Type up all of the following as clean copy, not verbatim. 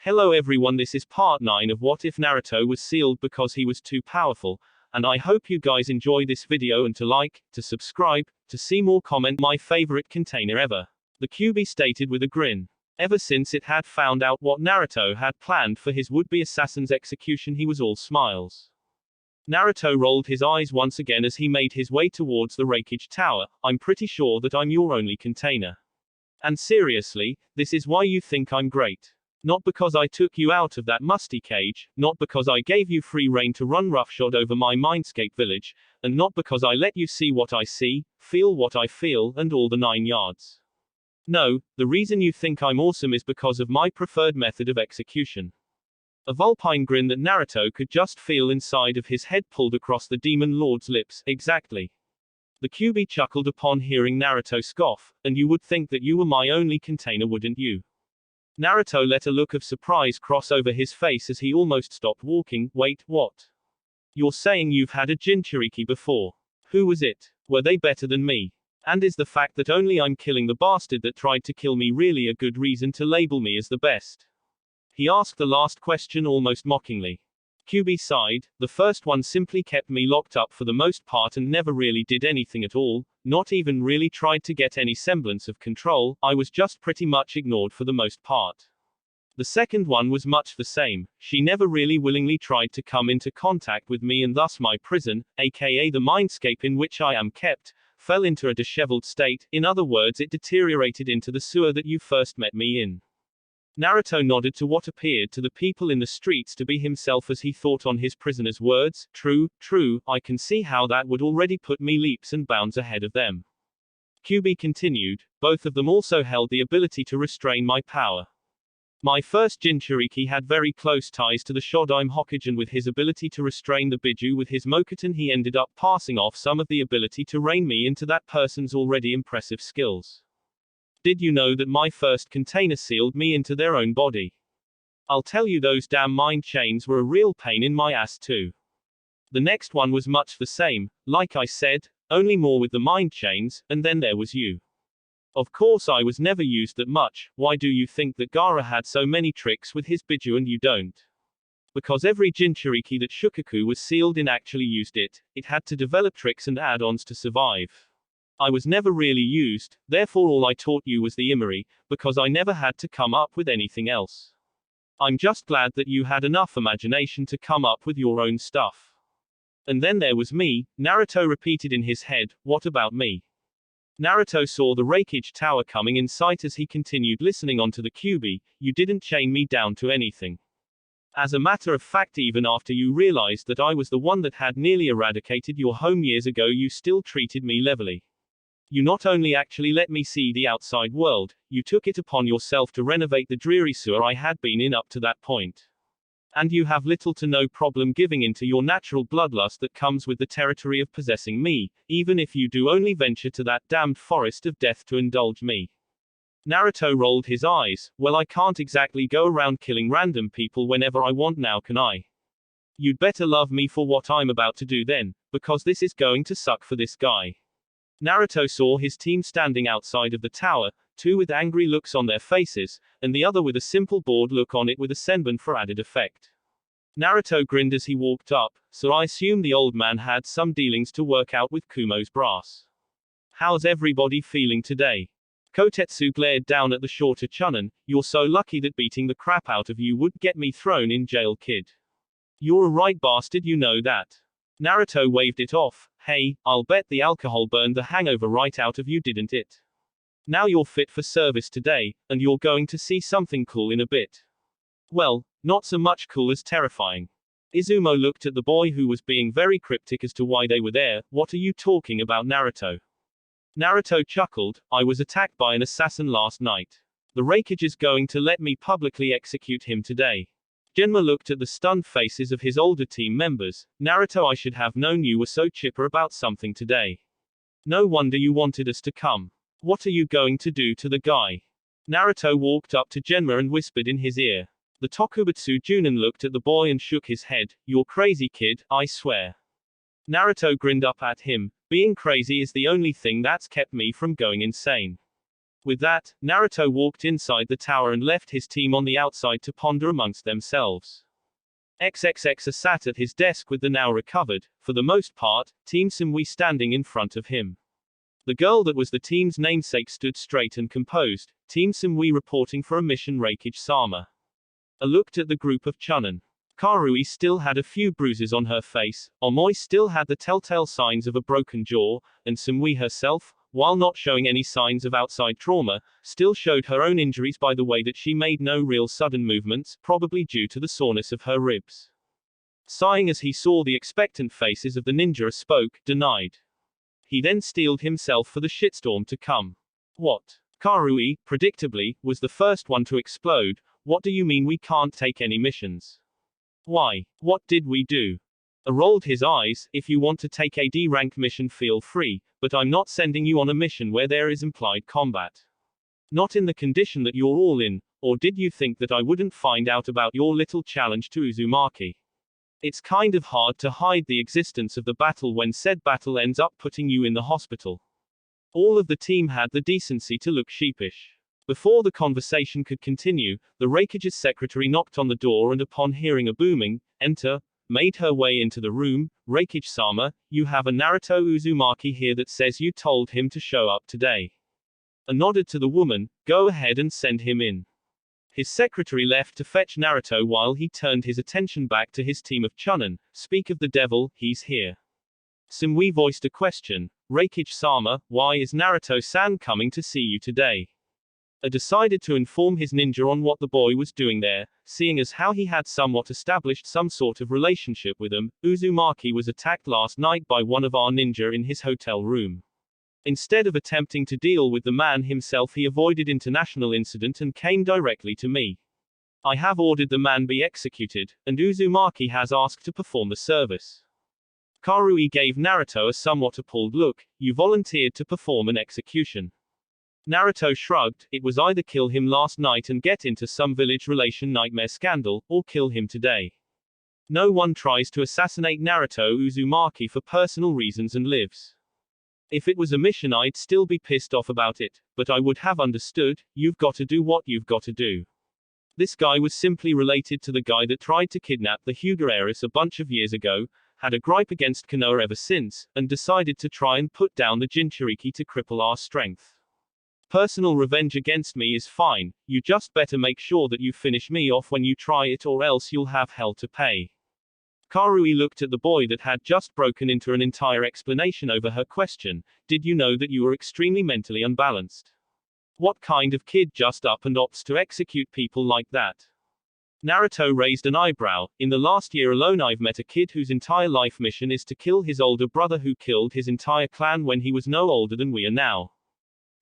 Hello everyone, this is part 9 of What If Naruto Was Sealed Because He Was Too Powerful, and I hope you guys enjoy this video and to like, to subscribe, to see more comment my favorite container ever. The Kyuubi stated with a grin. Ever since it had found out what Naruto had planned for his would-be assassin's execution he was all smiles. Naruto rolled his eyes once again as he made his way towards the Hokage tower. I'm pretty sure that I'm your only container. And seriously, this is why you think I'm great. Not because I took you out of that musty cage, not because I gave you free rein to run roughshod over my mindscape village, and not because I let you see what I see, feel what I feel, and all the 9 yards. No, the reason you think I'm awesome is because of my preferred method of execution. A vulpine grin that Naruto could just feel inside of his head pulled across the demon lord's lips. Exactly. The Kyuubi chuckled upon hearing Naruto scoff, and you would think that you were my only container, wouldn't you? Naruto let a look of surprise cross over his face as he almost stopped walking. Wait, what? You're saying you've had a Jinchuriki before? Who was it? Were they better than me? And is the fact that only I'm killing the bastard that tried to kill me really a good reason to label me as the best? He asked the last question almost mockingly. Kyuubi sighed. The first one simply kept me locked up for the most part and never really did anything at all, not even really tried to get any semblance of control. I was just pretty much ignored for the most part. The second one was much the same. She never really willingly tried to come into contact with me, and thus my prison, aka the mindscape in which I am kept, fell into a disheveled state. In other words, it deteriorated into the sewer that you first met me in. Naruto nodded to what appeared to the people in the streets to be himself as he thought on his prisoner's words. True, I can see how that would already put me leaps and bounds ahead of them. Kyuubi continued, both of them also held the ability to restrain my power. My first Jinchuriki had very close ties to the Shodaime Hokage, and with his ability to restrain the Biju with his Mokuton he ended up passing off some of the ability to rein me into that person's already impressive skills. Did you know that my first container sealed me into their own body? I'll tell you, those damn mind chains were a real pain in my ass too. The next one was much the same, like I said, only more with the mind chains, and then there was you. Of course I was never used that much. Why do you think that Gaara had so many tricks with his Biju and you don't? Because every Jinchuriki that Shukaku was sealed in actually used it. It had to develop tricks and add-ons to survive. I was never really used, therefore all I taught you was the Imari, because I never had to come up with anything else. I'm just glad that you had enough imagination to come up with your own stuff. And then there was me, Naruto repeated in his head. What about me? Naruto saw the Hokage tower coming in sight as he continued listening onto the Kyuubi. You didn't chain me down to anything. As a matter of fact, even after you realized that I was the one that had nearly eradicated your home years ago, you still treated me levelly. You not only actually let me see the outside world, you took it upon yourself to renovate the dreary sewer I had been in up to that point. And you have little to no problem giving in to your natural bloodlust that comes with the territory of possessing me, even if you do only venture to that damned forest of death to indulge me. Naruto rolled his eyes. Well, I can't exactly go around killing random people whenever I want now, can I? You'd better love me for what I'm about to do then, because this is going to suck for this guy. Naruto saw his team standing outside of the tower, two with angry looks on their faces, and the other with a simple bored look on it with a senbon for added effect. Naruto grinned as he walked up. So I assume the old man had some dealings to work out with Kumo's brass. How's everybody feeling today? Kotetsu glared down at the shorter Chunin. You're so lucky that beating the crap out of you would get me thrown in jail, kid. You're a right bastard, you know that. Naruto waved it off. Hey, I'll bet the alcohol burned the hangover right out of you, didn't it? Now you're fit for service today, and you're going to see something cool in a bit. Well, not so much cool as terrifying. Izumo looked at the boy who was being very cryptic as to why they were there. What are you talking about, Naruto? Naruto chuckled. I was attacked by an assassin last night. The Hokage is going to let me publicly execute him today. Genma looked at the stunned faces of his older team members. Naruto, I should have known you were so chipper about something today. No wonder you wanted us to come. What are you going to do to the guy? Naruto walked up to Genma and whispered in his ear. The Tokubutsu Junin looked at the boy and shook his head. You're crazy, kid, I swear. Naruto grinned up at him. Being crazy is the only thing that's kept me from going insane. With that, Naruto walked inside the tower and left his team on the outside to ponder amongst themselves. XXX sat at his desk with the now recovered, for the most part, Team Simui standing in front of him. The girl that was the team's namesake stood straight and composed, Team Simui reporting for a mission Reikage-sama. I looked at the group of Chunin. Karui still had a few bruises on her face, Omoi still had the telltale signs of a broken jaw, and Simui herself, while not showing any signs of outside trauma, still showed her own injuries by the way that she made no real sudden movements, probably due to the soreness of her ribs. Sighing as he saw the expectant faces of the ninja, spoke, denied. He then steeled himself for the shitstorm to come. What? Karui, predictably, was the first one to explode. What do you mean we can't take any missions? Why? What did we do? I rolled his eyes. If you want to take a D-rank mission, feel free, but I'm not sending you on a mission where there is implied combat. Not in the condition that you're all in, or did you think that I wouldn't find out about your little challenge to Uzumaki? It's kind of hard to hide the existence of the battle when said battle ends up putting you in the hospital. All of the team had the decency to look sheepish. Before the conversation could continue, the Reikage's secretary knocked on the door and upon hearing a booming, enter, made her way into the room. Reikage-sama, you have a Naruto Uzumaki here that says you told him to show up today. I nodded to the woman, go ahead and send him in. His secretary left to fetch Naruto while he turned his attention back to his team of Chunin. Speak of the devil, he's here. Simui voiced a question. Reikage-sama, why is Naruto-san coming to see you today? I decided to inform his ninja on what the boy was doing there, seeing as how he had somewhat established some sort of relationship with him. Uzumaki was attacked last night by one of our ninja in his hotel room. Instead of attempting to deal with the man himself, he avoided international incident and came directly to me. I have ordered the man be executed, and Uzumaki has asked to perform the service. Karui gave Naruto a somewhat appalled look. You volunteered to perform an execution. Naruto shrugged. It was either kill him last night and get into some village relation nightmare scandal, or kill him today. No one tries to assassinate Naruto Uzumaki for personal reasons and lives. If it was a mission, I'd still be pissed off about it, but I would have understood. You've got to do what you've got to do. This guy was simply related to the guy that tried to kidnap the Hyuga heiress a bunch of years ago, had a gripe against Konoha ever since, and decided to try and put down the Jinchuriki to cripple our strength. Personal revenge against me is fine, you just better make sure that you finish me off when you try it, or else you'll have hell to pay. Karui looked at the boy that had just broken into an entire explanation over her question. Did you know that you were extremely mentally unbalanced? What kind of kid just up and opts to execute people like that? Naruto raised an eyebrow. In the last year alone, I've met a kid whose entire life mission is to kill his older brother who killed his entire clan when he was no older than we are now.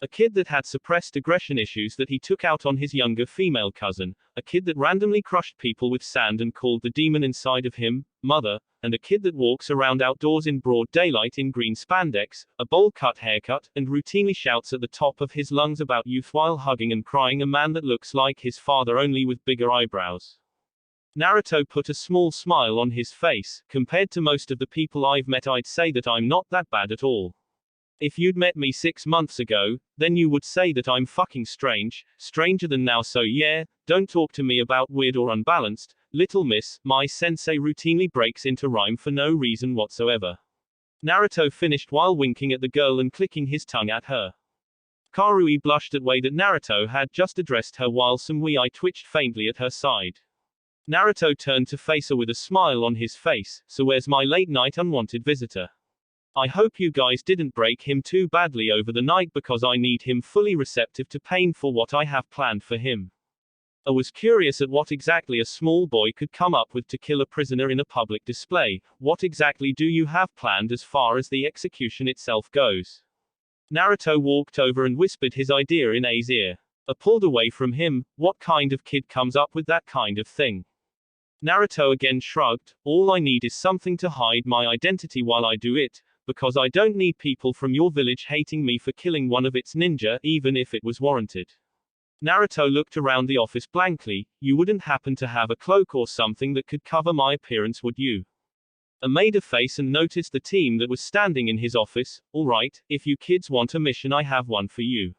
A kid that had suppressed aggression issues that he took out on his younger female cousin, a kid that randomly crushed people with sand and called the demon inside of him mother, and a kid that walks around outdoors in broad daylight in green spandex, a bowl-cut haircut, and routinely shouts at the top of his lungs about youth while hugging and crying a man that looks like his father only with bigger eyebrows. Naruto put a small smile on his face. Compared to most of the people I've met, I'd say that I'm not that bad at all. If you'd met me 6 months ago, then you would say that I'm fucking strange, stranger than now, so yeah, don't talk to me about weird or unbalanced. Little miss, my sensei routinely breaks into rhyme for no reason whatsoever. Naruto finished while winking at the girl and clicking his tongue at her. Karui blushed at way that Naruto had just addressed her while Samui twitched faintly at her side. Naruto turned to face her with a smile on his face. So where's my late night unwanted visitor? I hope you guys didn't break him too badly over the night, because I need him fully receptive to pain for what I have planned for him. I was curious at what exactly a small boy could come up with to kill a prisoner in a public display. What exactly do you have planned as far as the execution itself goes? Naruto walked over and whispered his idea in A's ear. I pulled away from him. What kind of kid comes up with that kind of thing? Naruto again shrugged. All I need is something to hide my identity while I do it, because I don't need people from your village hating me for killing one of its ninja, even if it was warranted. Naruto looked around the office blankly. You wouldn't happen to have a cloak or something that could cover my appearance, would you? I made a face and noticed the team that was standing in his office. All right, if you kids want a mission, I have one for you.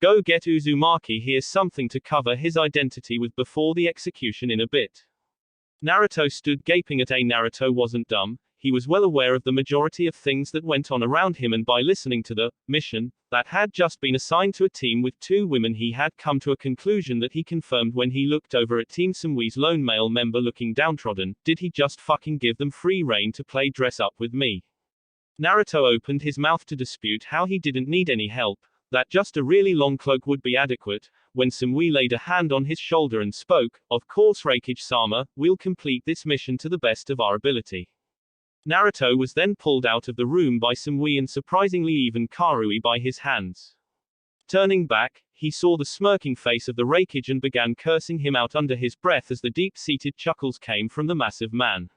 Go get Uzumaki, here's something to cover his identity with before the execution in a bit. Naruto stood gaping at Naruto wasn't dumb, he was well aware of the majority of things that went on around him, and by listening to the mission that had just been assigned to a team with 2 women, he had come to a conclusion that he confirmed when he looked over at Team Samui's lone male member looking downtrodden. Did he just fucking give them free rein to play dress up with me? Naruto opened his mouth to dispute how he didn't need any help, that just a really long cloak would be adequate, when Samui laid a hand on his shoulder and spoke, "Of course Raikage-sama, we'll complete this mission to the best of our ability." Naruto was then pulled out of the room by Samui and surprisingly even Karui by his hands. Turning back, he saw the smirking face of the Raikage and began cursing him out under his breath as the deep-seated chuckles came from the massive man.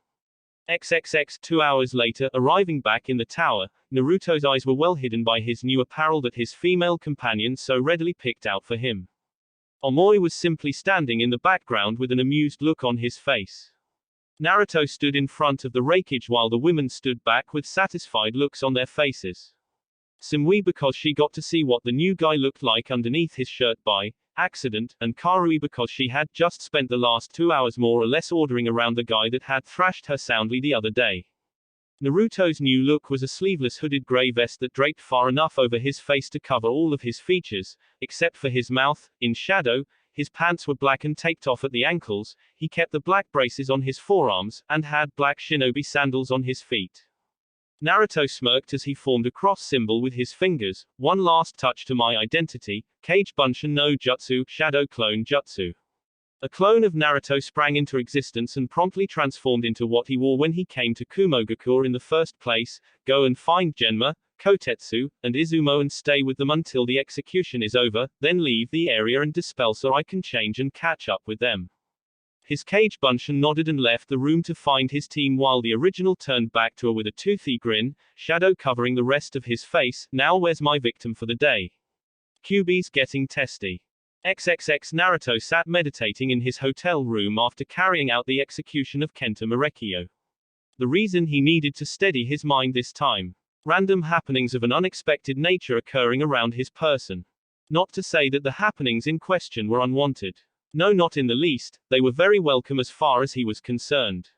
XXX 2 hours later, arriving back in the tower, Naruto's eyes were well hidden by his new apparel that his female companion so readily picked out for him. Omoi was simply standing in the background with an amused look on his face. Naruto stood in front of the Raikage while the women stood back with satisfied looks on their faces. Samui because she got to see what the new guy looked like underneath his shirt by accident, and Karui because she had just spent the last 2 hours more or less ordering around the guy that had thrashed her soundly the other day. Naruto's new look was a sleeveless hooded gray vest that draped far enough over his face to cover all of his features, except for his mouth, in shadow. His pants were black and taped off at the ankles, he kept the black braces on his forearms, and had black shinobi sandals on his feet. Naruto smirked as he formed a cross symbol with his fingers, "One last touch to my identity, Kage Bunshin no Jutsu, Shadow Clone Jutsu." A clone of Naruto sprang into existence and promptly transformed into what he wore when he came to Kumogakure in the first place. Go and find Genma, Kotetsu, and Izumo and stay with them until the execution is over, then leave the area and dispel so I can change and catch up with them. His Kage Bunshin nodded and left the room to find his team while the original turned back to her with a toothy grin, shadow covering the rest of his face. Now where's my victim for the day? QB's getting testy. XXX Naruto sat meditating in his hotel room after carrying out the execution of Kenta Marekio. The reason he needed to steady his mind this time. Random happenings of an unexpected nature occurring around his person. Not to say that the happenings in question were unwanted. No, not in the least, they were very welcome as far as he was concerned.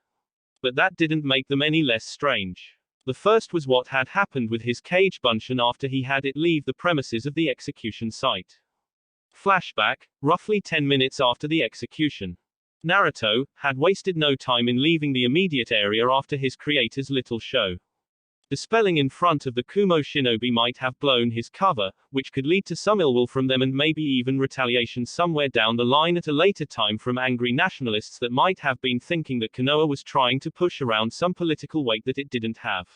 But that didn't make them any less strange. The first was what had happened with his Kage Bunshin after he had it leave the premises of the execution site. Flashback, roughly 10 minutes after the execution. Naruto had wasted no time in leaving the immediate area after his creator's little show. Dispelling in front of the Kumo shinobi might have blown his cover, which could lead to some ill will from them and maybe even retaliation somewhere down the line at a later time from angry nationalists that might have been thinking that Konoha was trying to push around some political weight that it didn't have.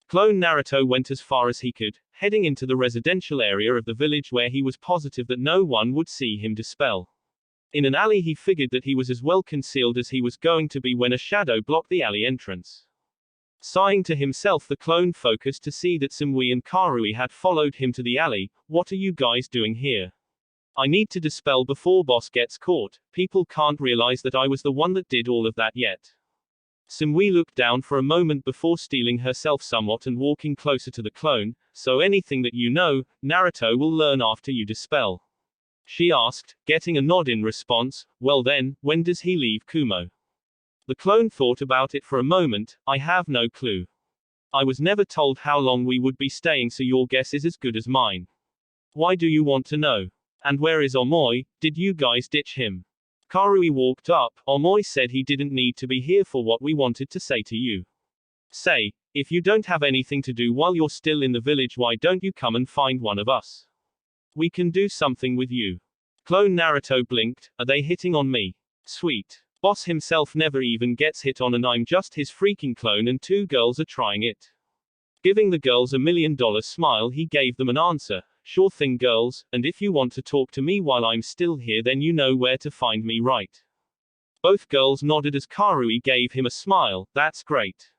Clone Naruto went as far as he could, heading into the residential area of the village where he was positive that no one would see him dispel. In an alley he figured that he was as well concealed as he was going to be when a shadow blocked the alley entrance. Sighing to himself, the clone focused to see that Samui and Karui had followed him to the alley. "What are you guys doing here? I need to dispel before boss gets caught. People can't realize that I was the one that did all of that yet." Samui looked down for a moment before steeling herself somewhat and walking closer to the clone. "So anything that you know, Naruto will learn after you dispel?" she asked, getting a nod in response. "Well then, when does he leave Kumo?" The clone thought about it for a moment. "I have no clue. I was never told how long we would be staying, so your guess is as good as mine." "Why do you want to know? And where is Omoi? Did you guys ditch him?" Karui walked up. "Omoi said he didn't need to be here for what we wanted to say to you. Say, if you don't have anything to do while you're still in the village, why don't you come and find one of us? We can do something with you." Clone Naruto blinked. "Are they hitting on me? Sweet. Boss himself never even gets hit on and I'm just his freaking clone and 2 girls are trying it." Giving the girls $1 million smile, he gave them an answer. "Sure thing girls, and if you want to talk to me while I'm still here then you know where to find me, right?" Both girls nodded as Karui gave him a smile. "That's great.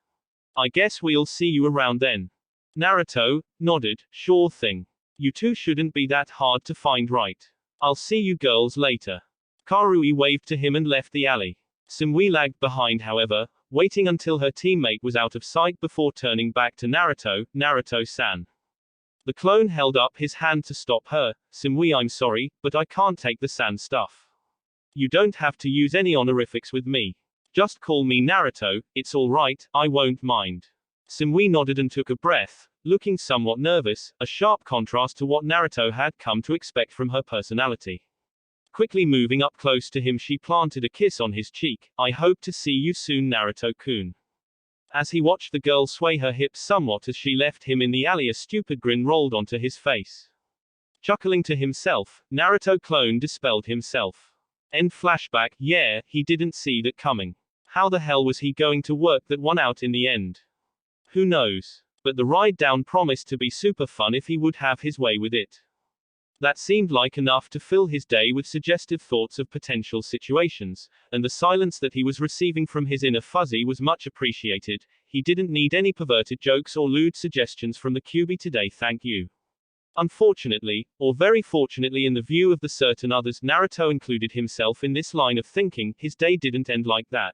I guess we'll see you around then." Naruto nodded. "Sure thing. You two shouldn't be that hard to find, right? I'll see you girls later." Karui waved to him and left the alley. Samui lagged behind however, waiting until her teammate was out of sight before turning back to Naruto. "Naruto-san. The clone held up his hand to stop her. Simui, I'm sorry, but I can't take the sand stuff. You don't have to use any honorifics with me. Just call me Naruto, it's alright, I won't mind. Simui nodded and took a breath, looking somewhat nervous, a sharp contrast to what Naruto had come to expect from her personality. Quickly moving up close to him, she planted a kiss on his cheek. I hope to see you soon, Naruto-kun. As he watched the girl sway her hips somewhat as she left him in the alley, a stupid grin rolled onto his face. Chuckling to himself, Naruto clone dispelled himself. End flashback. Yeah, he didn't see that coming. How the hell was he going to work that one out in the end? Who knows? But the ride down promised to be super fun if he would have his way with it. That seemed like enough to fill his day with suggestive thoughts of potential situations, and the silence that he was receiving from his inner Fuzzy was much appreciated. He didn't need any perverted jokes or lewd suggestions from the QB today, thank you. Unfortunately, or very fortunately in the view of the certain others, Naruto included himself in this line of thinking, his day didn't end like that.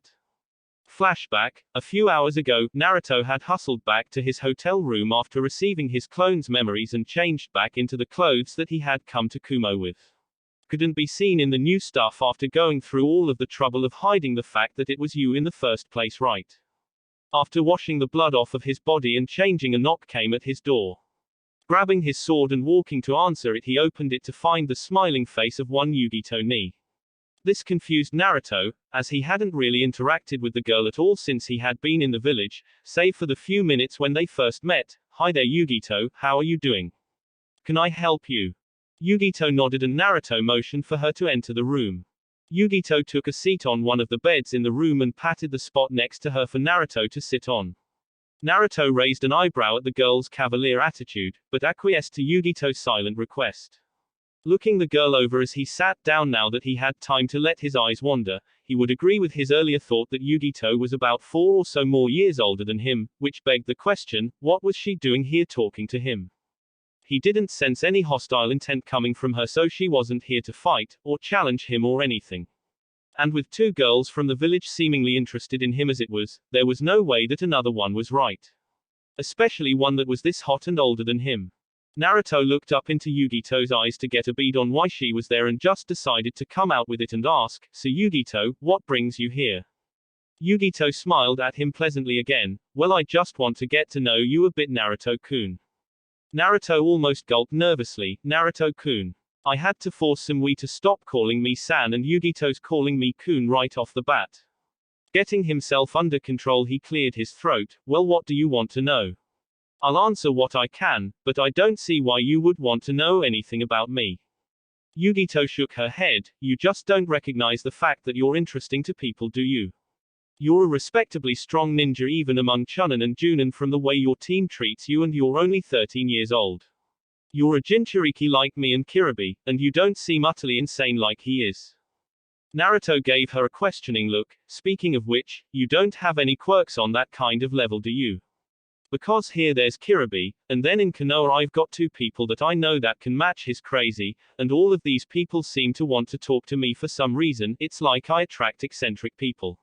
Flashback. A few hours ago, Naruto had hustled back to his hotel room after receiving his clone's memories and changed back into the clothes that he had come to Kumo with. Couldn't be seen in the new stuff after going through all of the trouble of hiding the fact that it was you in the first place, right? After washing the blood off of his body and changing, a knock came at his door. Grabbing his sword and walking to answer it, he opened it to find the smiling face of one Yugito Ni. This confused Naruto, as he hadn't really interacted with the girl at all since he had been in the village, save for the few minutes when they first met. Hi there, Yugito, how are you doing? Can I help you? Yugito nodded and Naruto motioned for her to enter the room. Yugito took a seat on one of the beds in the room and patted the spot next to her for Naruto to sit on. Naruto raised an eyebrow at the girl's cavalier attitude, but acquiesced to Yugito's silent request. Looking the girl over as he sat down now that he had time to let his eyes wander, he would agree with his earlier thought that Yugito was about 4 or so more years older than him, which begged the question, what was she doing here talking to him? He didn't sense any hostile intent coming from her, so she wasn't here to fight, or challenge him or anything. And with 2 girls from the village seemingly interested in him as it was, there was no way that another one was right. Especially one that was this hot and older than him. Naruto looked up into Yugito's eyes to get a bead on why she was there and just decided to come out with it and ask, so Yugito, what brings you here? Yugito smiled at him pleasantly again, well, I just want to get to know you a bit, Naruto-kun. Naruto almost gulped nervously, Naruto-kun. I had to force Simui to stop calling me San and Yugito's calling me Kun right off the bat. Getting himself under control, he cleared his throat, well, what do you want to know? I'll answer what I can, but I don't see why you would want to know anything about me. Yugito shook her head, you just don't recognize the fact that you're interesting to people, do you? You're a respectably strong ninja even among Chunin and Junin from the way your team treats you, and you're only 13 years old. You're a Jinchuriki like me and Kiribi, and you don't seem utterly insane like he is. Naruto gave her a questioning look, speaking of which, you don't have any quirks on that kind of level, do you? Because here there's Kiribi, and then in Konoha I've got 2 people that I know that can match his crazy, and all of these people seem to want to talk to me for some reason, it's like I attract eccentric people.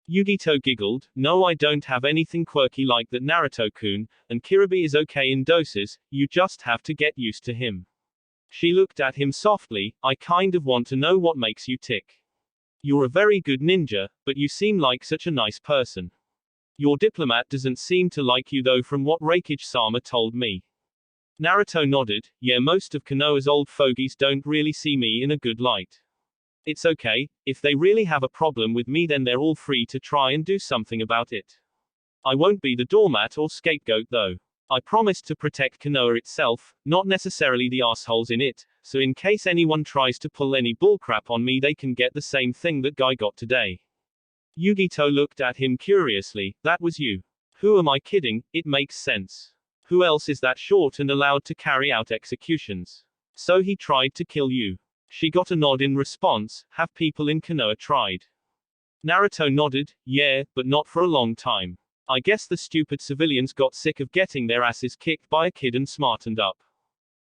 Yugito giggled, no, I don't have anything quirky like that, Naruto-kun, and Kiribi is okay in doses, you just have to get used to him. She looked at him softly, I kind of want to know what makes you tick. You're a very good ninja, but you seem like such a nice person. Your diplomat doesn't seem to like you though from what Reikage-sama told me. Naruto nodded, yeah, most of Konoha's old fogies don't really see me in a good light. It's okay, if they really have a problem with me then they're all free to try and do something about it. I won't be the doormat or scapegoat though. I promised to protect Konoha itself, not necessarily the assholes in it, so in case anyone tries to pull any bullcrap on me they can get the same thing that guy got today. Yugito looked at him curiously, that was you. Who am I kidding, it makes sense. Who else is that short and allowed to carry out executions? So he tried to kill you. She got a nod in response, have people in Konoha tried? Naruto nodded, yeah, but not for a long time. I guess the stupid civilians got sick of getting their asses kicked by a kid and smartened up.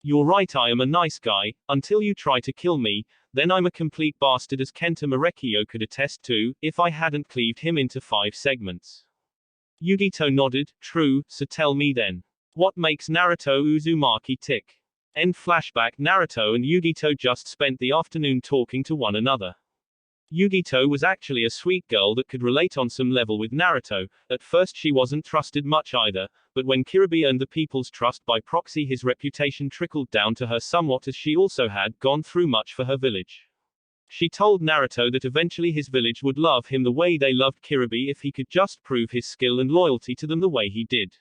You're right, I am a nice guy, until you try to kill me, then I'm a complete bastard, as Kenta Marekiyo could attest to, if I hadn't cleaved him into 5 segments. Yugito nodded, true, so tell me then. What makes Naruto Uzumaki tick? End flashback. Naruto and Yugito just spent the afternoon talking to one another. Yugito was actually a sweet girl that could relate on some level with Naruto. At first she wasn't trusted much either, but when Kirby earned the people's trust by proxy, his reputation trickled down to her somewhat, as she also had gone through much for her village. She told Naruto that eventually his village would love him the way they loved Kirby if he could just prove his skill and loyalty to them the way he did.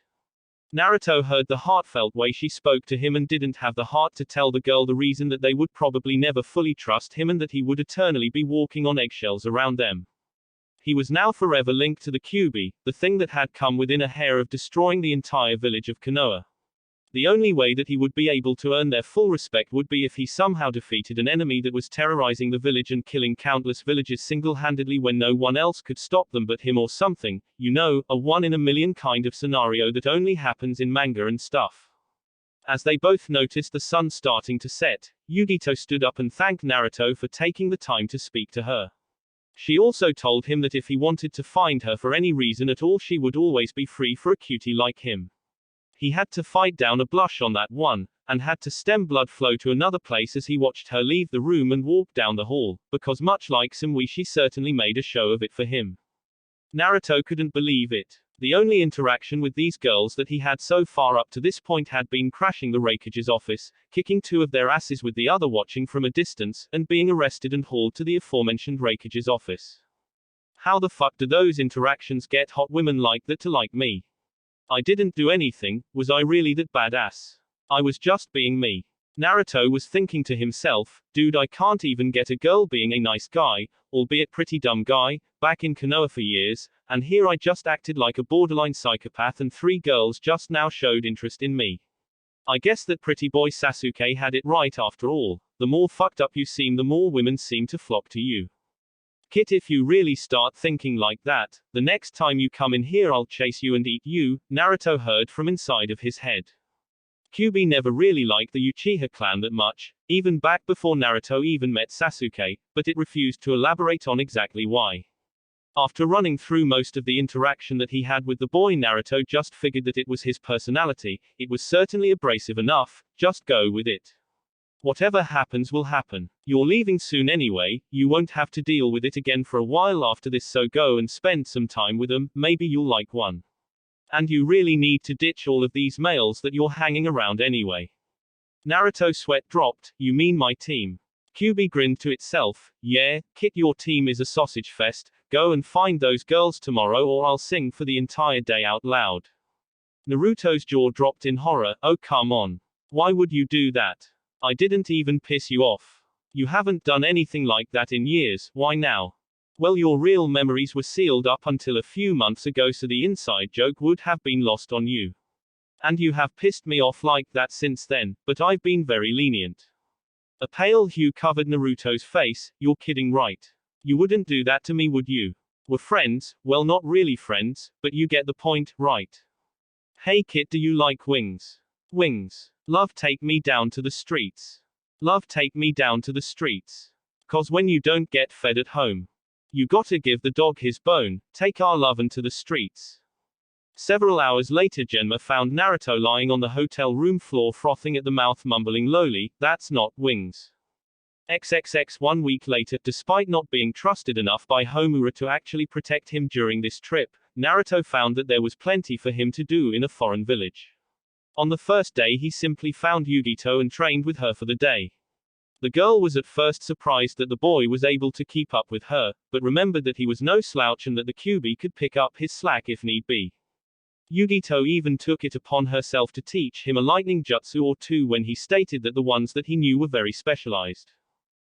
Naruto heard the heartfelt way she spoke to him and didn't have the heart to tell the girl the reason that they would probably never fully trust him and that he would eternally be walking on eggshells around them. He was now forever linked to the Kyuubi, the thing that had come within a hair of destroying the entire village of Konoha. The only way that he would be able to earn their full respect would be if he somehow defeated an enemy that was terrorizing the village and killing countless villagers single-handedly when no one else could stop them but him, or something, you know, a one-in-a-million kind of scenario that only happens in manga and stuff. As they both noticed the sun starting to set, Yugito stood up and thanked Naruto for taking the time to speak to her. She also told him that if he wanted to find her for any reason at all, she would always be free for a cutie like him. He had to fight down a blush on that one, and had to stem blood flow to another place as he watched her leave the room and walk down the hall, because much like Samui, she certainly made a show of it for him. Naruto couldn't believe it. The only interaction with these girls that he had so far up to this point had been crashing the Raikage's office, kicking two of their asses with the other watching from a distance, and being arrested and hauled to the aforementioned Raikage's office. How the fuck do those interactions get hot women like that to like me? I didn't do anything, was I really that badass? I was just being me. Naruto was thinking to himself, dude, I can't even get a girl being a nice guy, albeit pretty dumb guy, back in Konoha for years, and here I just acted like a borderline psychopath and 3 girls just now showed interest in me. I guess that pretty boy Sasuke had it right after all. The more fucked up you seem, the more women seem to flock to you. Kit, if you really start thinking like that, the next time you come in here I'll chase you and eat you, Naruto heard from inside of his head. Kyuubi never really liked the Uchiha clan that much, even back before Naruto even met Sasuke, but it refused to elaborate on exactly why. After running through most of the interaction that he had with the boy, Naruto just figured that it was his personality. It was certainly abrasive enough, just go with it. Whatever happens will happen. You're leaving soon anyway, you won't have to deal with it again for a while after this, so go and spend some time with them, maybe you'll like one. And you really need to ditch all of these males that you're hanging around anyway. Naruto's sweat dropped. You mean my team? Kyuubi grinned to itself. Yeah, Kit, your team is a sausage fest. Go and find those girls tomorrow or I'll sing for the entire day out loud. Naruto's jaw dropped in horror. Oh come on. Why would you do that? I didn't even piss you off. You haven't done anything like that in years, why now? Well, your real memories were sealed up until a few months ago, so the inside joke would have been lost on you. And you have pissed me off like that since then, but I've been very lenient. A pale hue covered Naruto's face. You're kidding, right? You wouldn't do that to me, would you? We're friends, well, not really friends, but you get the point, right? Hey Kit, do you like wings? Wings. Love, take me down to the streets. Love, take me down to the streets. 'Cause when you don't get fed at home, you gotta give the dog his bone. Take our lovin' to the streets. Several hours later, Genma found Naruto lying on the hotel room floor, frothing at the mouth, mumbling lowly, "That's not wings." XXX. 1 week later, despite not being trusted enough by Homura to actually protect him during this trip, Naruto found that there was plenty for him to do in a foreign village. On the first day, he simply found Yugito and trained with her for the day. The girl was at first surprised that the boy was able to keep up with her, but remembered that he was no slouch and that the Kyuubi could pick up his slack if need be. Yugito even took it upon herself to teach him a lightning jutsu or two when he stated that the ones that he knew were very specialized.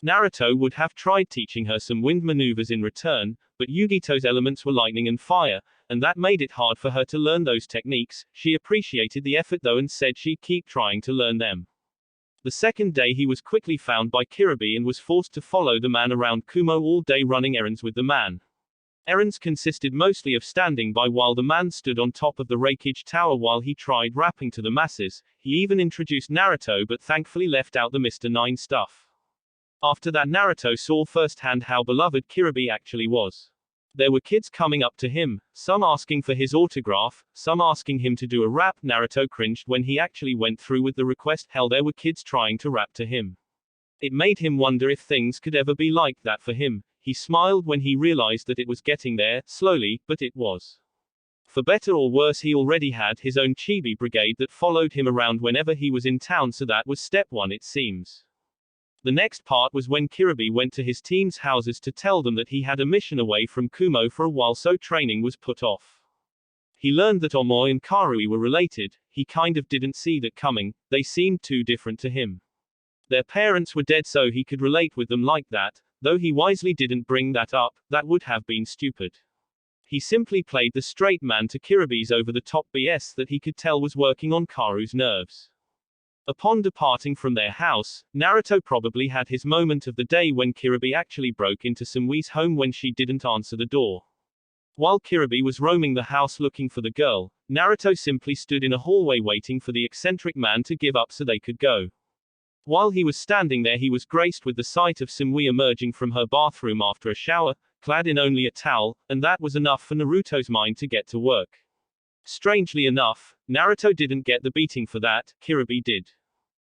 Naruto would have tried teaching her some wind maneuvers in return, but Yugito's elements were lightning and fire, and that made it hard for her to learn those techniques. She appreciated the effort though and said she'd keep trying to learn them. The second day he was quickly found by Kirby and was forced to follow the man around Kumo all day, running errands with the man. Errands consisted mostly of standing by while the man stood on top of the Raikage tower while he tried rapping to the masses. He even introduced Naruto but thankfully left out the Mr. 9 stuff. After that, Naruto saw firsthand how beloved Kirby actually was. There were kids coming up to him, some asking for his autograph, some asking him to do a rap. Naruto cringed when he actually went through with the request. Hell, there were kids trying to rap to him. It made him wonder if things could ever be like that for him. He smiled when he realized that it was getting there, slowly, but it was. For better or worse, he already had his own chibi brigade that followed him around whenever he was in town, so that was step one, it seems. The next part was when Kirby went to his team's houses to tell them that he had a mission away from Kumo for a while, so training was put off. He learned that Omoi and Karui were related. He kind of didn't see that coming, they seemed too different to him. Their parents were dead, so he could relate with them like that, though he wisely didn't bring that up, that would have been stupid. He simply played the straight man to Kirby's over-the-top BS that he could tell was working on Karu's nerves. Upon departing from their house, Naruto probably had his moment of the day when Kirby actually broke into Samui's home when she didn't answer the door. While Kirby was roaming the house looking for the girl, Naruto simply stood in a hallway waiting for the eccentric man to give up so they could go. While he was standing there, he was graced with the sight of Samui emerging from her bathroom after a shower, clad in only a towel, and that was enough for Naruto's mind to get to work. Strangely enough, Naruto didn't get the beating for that, Kirby did.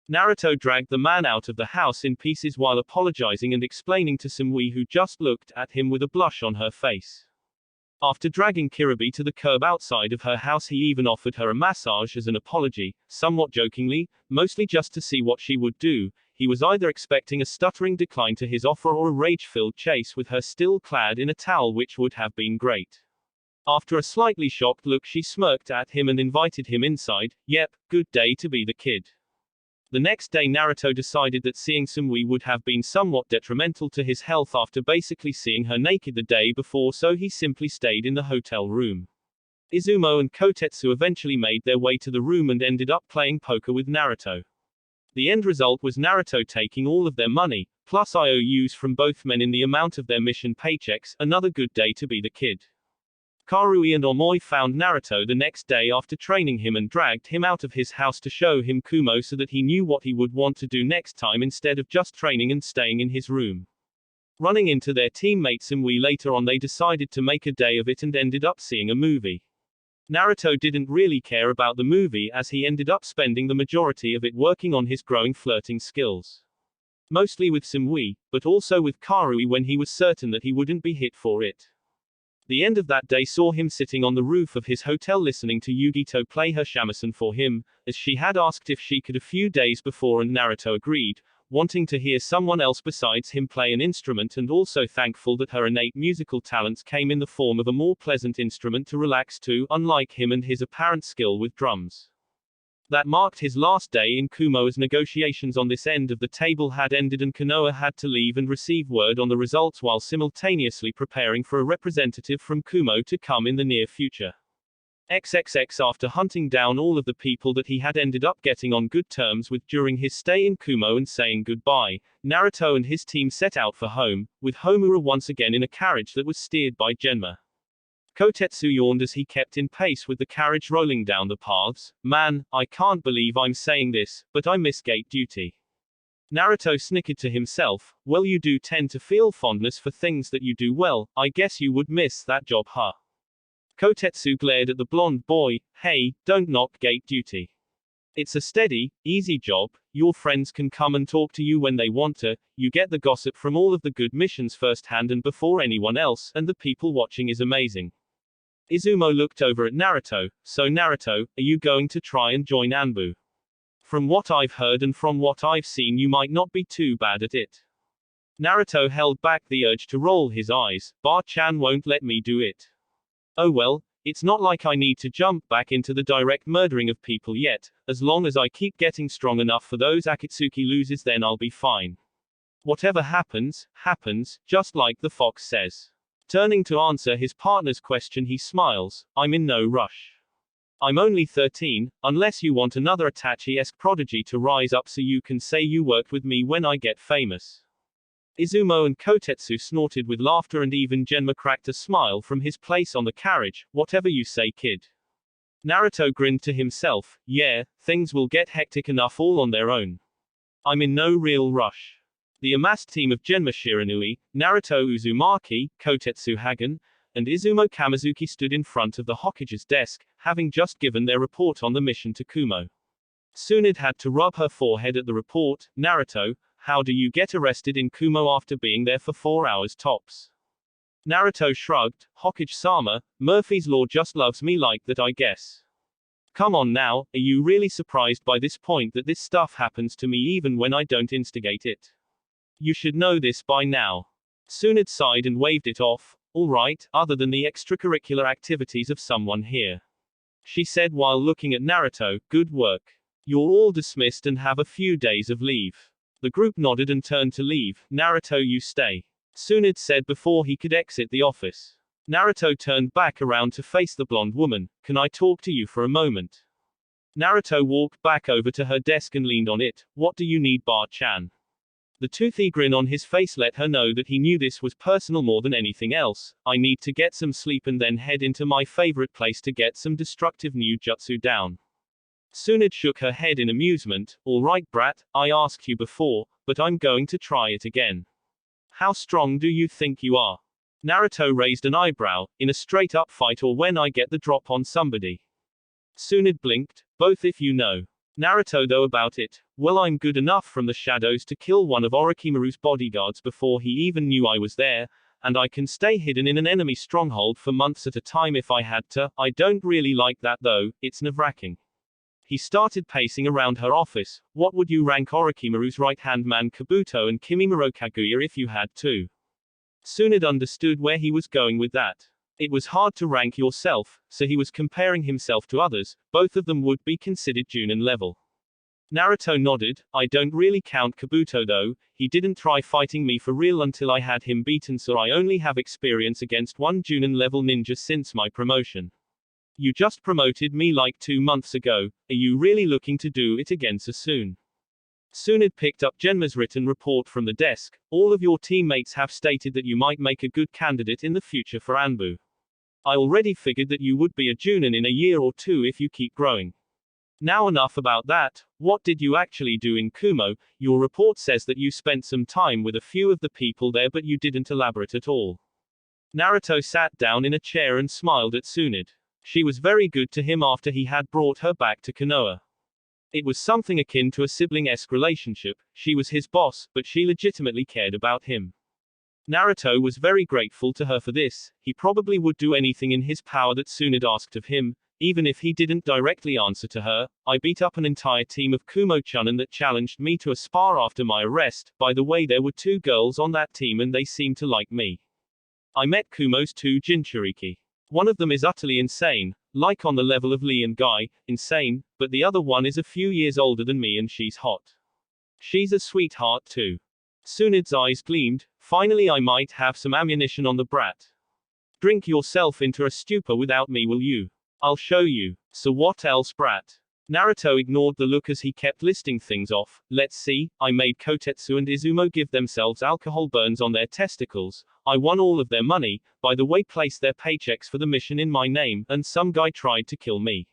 Naruto dragged the man out of the house in pieces while apologizing and explaining to Samui, who just looked at him with a blush on her face. After dragging Kirby to the curb outside of her house, he even offered her a massage as an apology, somewhat jokingly, mostly just to see what she would do. He was either expecting a stuttering decline to his offer or a rage-filled chase with her still clad in a towel, which would have been great. After a slightly shocked look, she smirked at him and invited him inside. Yep, good day to be the kid. The next day, Naruto decided that seeing Samui would have been somewhat detrimental to his health after basically seeing her naked the day before, so he simply stayed in the hotel room. Izumo and Kotetsu eventually made their way to the room and ended up playing poker with Naruto. The end result was Naruto taking all of their money, plus IOUs from both men in the amount of their mission paychecks. Another good day to be the kid. Karui and Omoi found Naruto the next day after training him and dragged him out of his house to show him Kumo so that he knew what he would want to do next time instead of just training and staying in his room. Running into their teammate Samui later on, they decided to make a day of it and ended up seeing a movie. Naruto didn't really care about the movie, as he ended up spending the majority of it working on his growing flirting skills. Mostly with Samui, but also with Karui when he was certain that he wouldn't be hit for it. The end of that day saw him sitting on the roof of his hotel listening to Yugito play her shamisen for him, as she had asked if she could a few days before, and Naruto agreed, wanting to hear someone else besides him play an instrument and also thankful that her innate musical talents came in the form of a more pleasant instrument to relax to, unlike him and his apparent skill with drums. That marked his last day in Kumo, as negotiations on this end of the table had ended and Konoha had to leave and receive word on the results while simultaneously preparing for a representative from Kumo to come in the near future. XXX. After hunting down all of the people that he had ended up getting on good terms with during his stay in Kumo and saying goodbye, Naruto and his team set out for home, with Homura once again in a carriage that was steered by Genma. Kotetsu yawned as he kept in pace with the carriage rolling down the paths. Man, I can't believe I'm saying this, but I miss gate duty. Naruto snickered to himself. Well, you do tend to feel fondness for things that you do well, I guess you would miss that job, huh? Kotetsu glared at the blonde boy. Hey, don't knock gate duty. It's a steady, easy job. Your friends can come and talk to you when they want to, you get the gossip from all of the good missions firsthand and before anyone else, and the people watching is amazing. Izumo looked over at Naruto. So Naruto, are you going to try and join Anbu? From what I've heard and from what I've seen, you might not be too bad at it. Naruto held back the urge to roll his eyes. Bar-chan won't let me do it. Oh well, it's not like I need to jump back into the direct murdering of people yet. As long as I keep getting strong enough for those Akatsuki loses, then I'll be fine. Whatever happens, happens, just like the fox says. Turning to answer his partner's question, he smiles. I'm in no rush. I'm only 13, unless you want another Itachi-esque prodigy to rise up so you can say you worked with me when I get famous. Izumo and Kotetsu snorted with laughter, and even Genma cracked a smile from his place on the carriage. Whatever you say, kid. Naruto grinned to himself. Yeah, things will get hectic enough all on their own. I'm in no real rush. The amassed team of Genma Shiranui, Naruto Uzumaki, Kotetsu Hagen, and Izumo Kamizuki stood in front of the Hokage's desk, having just given their report on the mission to Kumo. Tsunade had to rub her forehead at the report. Naruto, how do you get arrested in Kumo after being there for 4 hours tops? Naruto shrugged. Hokage-sama, Murphy's Law just loves me like that, I guess. Come on now, are you really surprised by this point that this stuff happens to me even when I don't instigate it? You should know this by now. Tsunade sighed and waved it off. All right, other than the extracurricular activities of someone here. She said while looking at Naruto, good work. You're all dismissed and have a few days of leave. The group nodded and turned to leave. Naruto, you stay. Tsunade said before he could exit the office. Naruto turned back around to face the blonde woman. Can I talk to you for a moment? Naruto walked back over to her desk and leaned on it. What do you need, Bar-chan? The toothy grin on his face let her know that he knew this was personal more than anything else. I need to get some sleep and then head into my favorite place to get some destructive new jutsu down. Tsunade shook her head in amusement. All right, brat, I asked you before, but I'm going to try it again. How strong do you think you are? Naruto raised an eyebrow. In a straight-up fight or when I get the drop on somebody? Tsunade blinked. Both if you know. Naruto though about it. Well, I'm good enough from the shadows to kill one of Orochimaru's bodyguards before he even knew I was there, and I can stay hidden in an enemy stronghold for months at a time if I had to. I don't really like that though, it's nerve-wracking. He started pacing around her office. What would you rank Orochimaru's right-hand man Kabuto and Kimimaro Kaguya if you had to? Tsunade understood where he was going with that. It was hard to rank yourself, so he was comparing himself to others. Both of them would be considered Junin level. Naruto nodded. I don't really count Kabuto though, he didn't try fighting me for real until I had him beaten, so I only have experience against one Junin level ninja since my promotion. You just promoted me like 2 months ago, are you really looking to do it again so soon? Tsunade picked up Genma's written report from the desk. All of your teammates have stated that you might make a good candidate in the future for Anbu. I already figured that you would be a Junin in a year or two if you keep growing. Now enough about that, what did you actually do in Kumo? Your report says that you spent some time with a few of the people there but you didn't elaborate at all. Naruto sat down in a chair and smiled at Tsunade. She was very good to him after he had brought her back to Konoha. It was something akin to a sibling-esque relationship. She was his boss, but she legitimately cared about him. Naruto was very grateful to her for this. He probably would do anything in his power that Tsunade asked of him, even if he didn't directly answer to her. I beat up an entire team of Kumo-chunin that challenged me to a spar after my arrest. By the way, there were 2 girls on that team and they seemed to like me. I met Kumo's 2 Jinchuriki. One of them is utterly insane, like on the level of Lee and Guy, insane, but the other one is a few years older than me and she's hot. She's a sweetheart too. Tsunade's eyes gleamed. Finally, I might have some ammunition on the brat. Drink yourself into a stupor without me, will you? I'll show you. So what else, brat? Naruto ignored the look as he kept listing things off. Let's see, I made Kotetsu and Izumo give themselves alcohol burns on their testicles. I won all of their money, by the way placed their paychecks for the mission in my name, and some guy tried to kill me.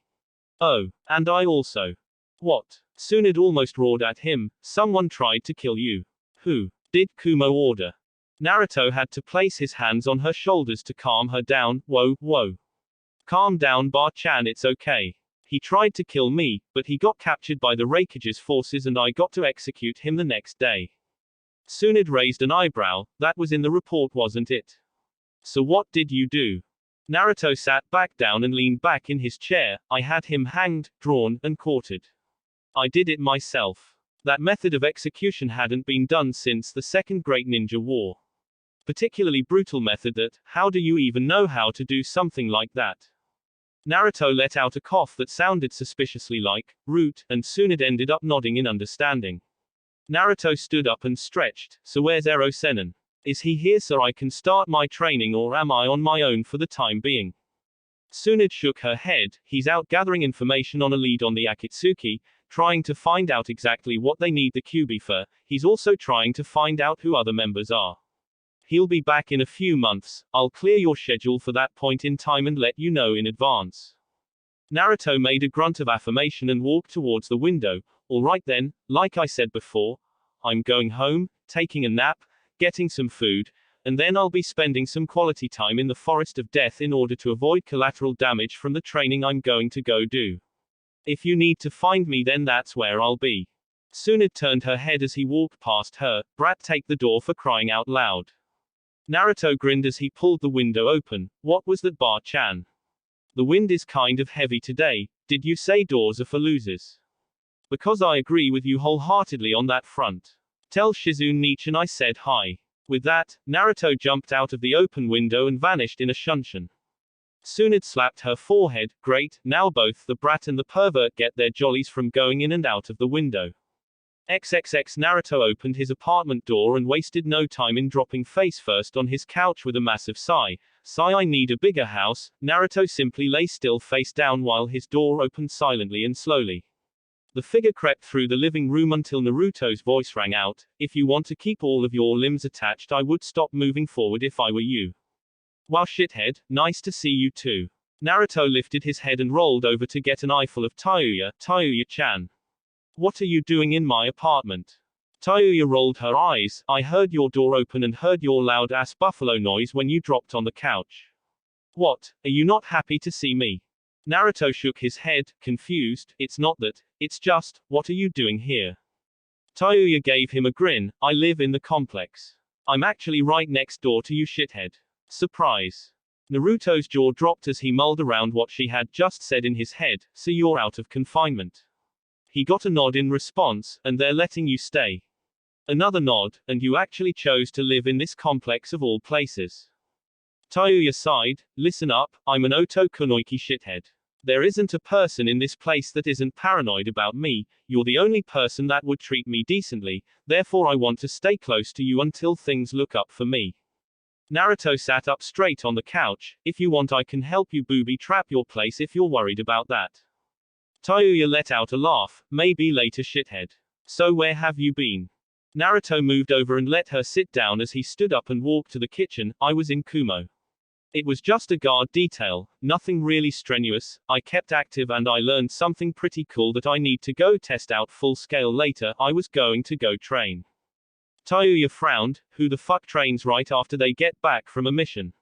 Oh, and I also. What? Tsunade almost roared at him. Someone tried to kill you. Who? Did Kumo order? Naruto had to place his hands on her shoulders to calm her down. Whoa, whoa. Calm down, Bar-chan, it's okay. He tried to kill me, but he got captured by the Raikage's forces and I got to execute him the next day. Tsunade raised an eyebrow. That was in the report, wasn't it? So what did you do? Naruto sat back down and leaned back in his chair. I had him hanged, drawn, and quartered. I did it myself. That method of execution hadn't been done since the Second Great Ninja War. Particularly brutal method that, how do you even know how to do something like that? Naruto let out a cough that sounded suspiciously like root, and Tsunade ended up nodding in understanding. Naruto stood up and stretched. So where's Ero Sennin? Is he here so I can start my training, or am I on my own for the time being? Tsunade shook her head. He's out gathering information on a lead on the Akatsuki, trying to find out exactly what they need the Kyuubi for. He's also trying to find out who other members are. He'll be back in a few months. I'll clear your schedule for that point in time and let you know in advance. Naruto made a grunt of affirmation and walked towards the window. All right then, like I said before, I'm going home, taking a nap, getting some food, and then I'll be spending some quality time in the forest of death in order to avoid collateral damage from the training I'm going to go do. If you need to find me, then that's where I'll be. Tsunade turned her head as he walked past her. Brat, take the door, for crying out loud. Naruto grinned as he pulled the window open. What was that, Bar-chan? The wind is kind of heavy today. Did you say doors are for losers? Because I agree with you wholeheartedly on that front. Tell Shizune Nichan I said hi. With that, Naruto jumped out of the open window and vanished in a shunshin. Tsunade slapped her forehead. Great, now both the brat and the pervert get their jollies from going in and out of the window. XXX Naruto opened his apartment door and wasted no time in dropping face first on his couch with a massive sigh. Sigh, I need a bigger house. Naruto simply lay still face down while his door opened silently and slowly. The figure crept through the living room until Naruto's voice rang out. If you want to keep all of your limbs attached, I would stop moving forward if I were you. Wow, shithead, nice to see you too. Naruto lifted his head and rolled over to get an eyeful of Tayuya. Tayuya-chan. What are you doing in my apartment? Tayuya rolled her eyes. I heard your door open and heard your loud-ass buffalo noise when you dropped on the couch. What, are you not happy to see me? Naruto shook his head, confused. It's not that, it's just, what are you doing here? Tayuya gave him a grin. I live in the complex. I'm actually right next door to you, shithead. Surprise. Naruto's jaw dropped as he mulled around what she had just said in his head. So you're out of confinement. He got a nod in response, and they're letting you stay. Another nod, and you actually chose to live in this complex of all places. Tayuya sighed. Listen up, I'm an Otokunoiki shithead. There isn't a person in this place that isn't paranoid about me. You're the only person that would treat me decently, therefore I want to stay close to you until things look up for me. Naruto sat up straight on the couch. If you want, I can help you booby trap your place if you're worried about that. Tayuya let out a laugh. Maybe later, shithead. So where have you been? Naruto moved over and let her sit down as he stood up and walked to the kitchen. I was in Kumo. It was just a guard detail, nothing really strenuous. I kept active and I learned something pretty cool that I need to go test out full scale later. I was going to go train. Tayuya frowned. Who the fuck trains right after they get back from a mission?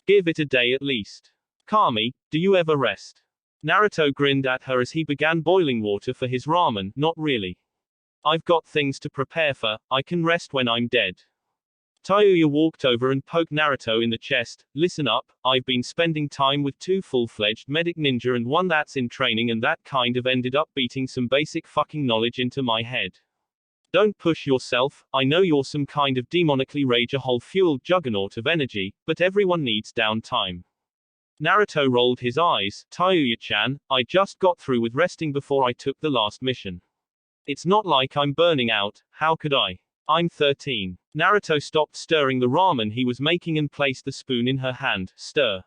Give it a day at least. Kami, do you ever rest? Naruto grinned at her as he began boiling water for his ramen. Not really. I've got things to prepare for. I can rest when I'm dead. Tayuya walked over and poked Naruto in the chest. Listen up, I've been spending time with 2 full-fledged medic ninja and 1 that's in training, and that kind of ended up beating some basic fucking knowledge into my head. Don't push yourself. I know you're some kind of demonically rage-a-hole fueled juggernaut of energy, but everyone needs downtime. Naruto rolled his eyes. Tayuya-chan, I just got through with resting before I took the last mission. It's not like I'm burning out. How could I? I'm 13. Naruto stopped stirring the ramen he was making and placed the spoon in her hand. Stir.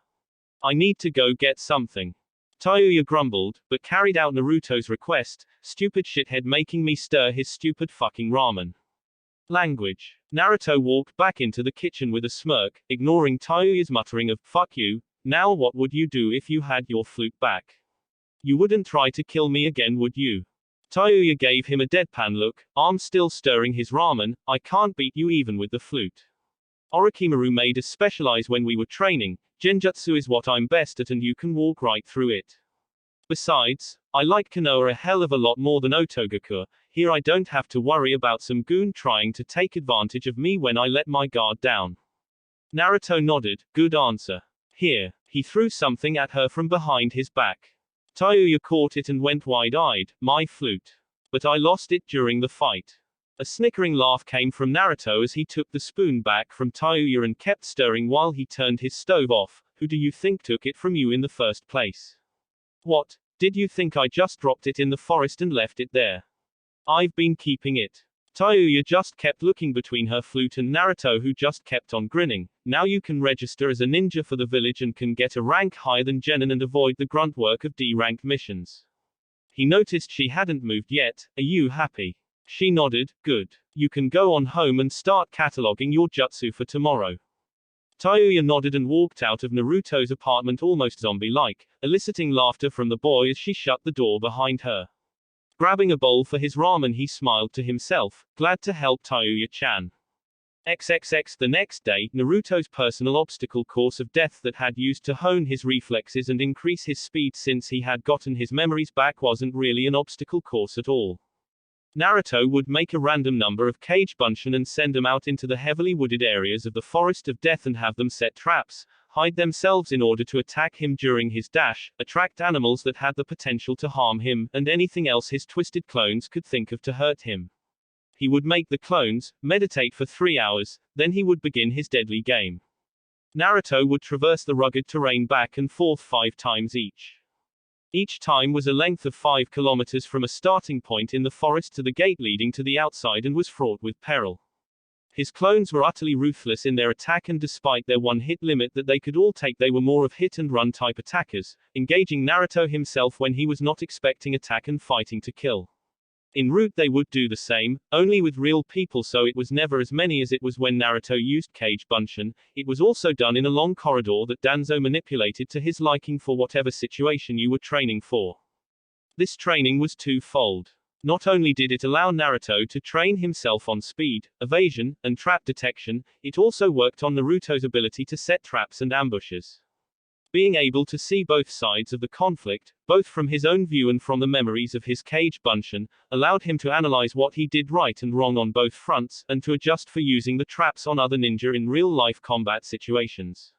I need to go get something. Tayuya grumbled, but carried out Naruto's request. Stupid shithead making me stir his stupid fucking ramen. Language. Naruto walked back into the kitchen with a smirk, ignoring Tayuya's muttering of, fuck you. Now what would you do if you had your flute back? You wouldn't try to kill me again, would you? Tayuya gave him a deadpan look, arm still stirring his ramen. I can't beat you even with the flute. Orochimaru made us specialize when we were training. Genjutsu is what I'm best at and you can walk right through it. Besides, I like Konoha a hell of a lot more than Otogaku. Here I don't have to worry about some goon trying to take advantage of me when I let my guard down. Naruto nodded. Good answer. Here. He threw something at her from behind his back. Tayuya caught it and went wide-eyed. My flute. But I lost it during the fight. A snickering laugh came from Naruto as he took the spoon back from Tayuya and kept stirring while he turned his stove off. Who do you think took it from you in the first place? What? Did you think I just dropped it in the forest and left it there? I've been keeping it. Tayuya just kept looking between her flute and Naruto, who just kept on grinning. Now you can register as a ninja for the village and can get a rank higher than Genin and avoid the grunt work of D-rank missions. He noticed she hadn't moved yet. Are you happy? She nodded. Good. You can go on home and start cataloging your jutsu for tomorrow. Tayuya nodded and walked out of Naruto's apartment almost zombie-like, eliciting laughter from the boy as she shut the door behind her. Grabbing a bowl for his ramen, he smiled to himself, glad to help Tayuya-chan. XXX The next day, Naruto's personal obstacle course of death that had used to hone his reflexes and increase his speed since he had gotten his memories back wasn't really an obstacle course at all. Naruto would make a random number of Kage Bunshin and send them out into the heavily wooded areas of the Forest of Death and have them set traps, hide themselves in order to attack him during his dash, attract animals that had the potential to harm him, and anything else his twisted clones could think of to hurt him. He would make the clones meditate for 3 hours, then he would begin his deadly game. Naruto would traverse the rugged terrain back and forth 5 times each. Each time was a length of 5 kilometers from a starting point in the forest to the gate leading to the outside and was fraught with peril. His clones were utterly ruthless in their attack, and despite their one-hit limit that they could all take, they were more of hit-and-run type attackers, engaging Naruto himself when he was not expecting attack and fighting to kill. En route they would do the same, only with real people, so it was never as many as it was when Naruto used Kage Bunshin. It was also done in a long corridor that Danzo manipulated to his liking for whatever situation you were training for. This training was twofold. Not only did it allow Naruto to train himself on speed, evasion, and trap detection, it also worked on Naruto's ability to set traps and ambushes. Being able to see both sides of the conflict, both from his own view and from the memories of his Kage Bunshin, allowed him to analyze what he did right and wrong on both fronts, and to adjust for using the traps on other ninja in real-life combat situations.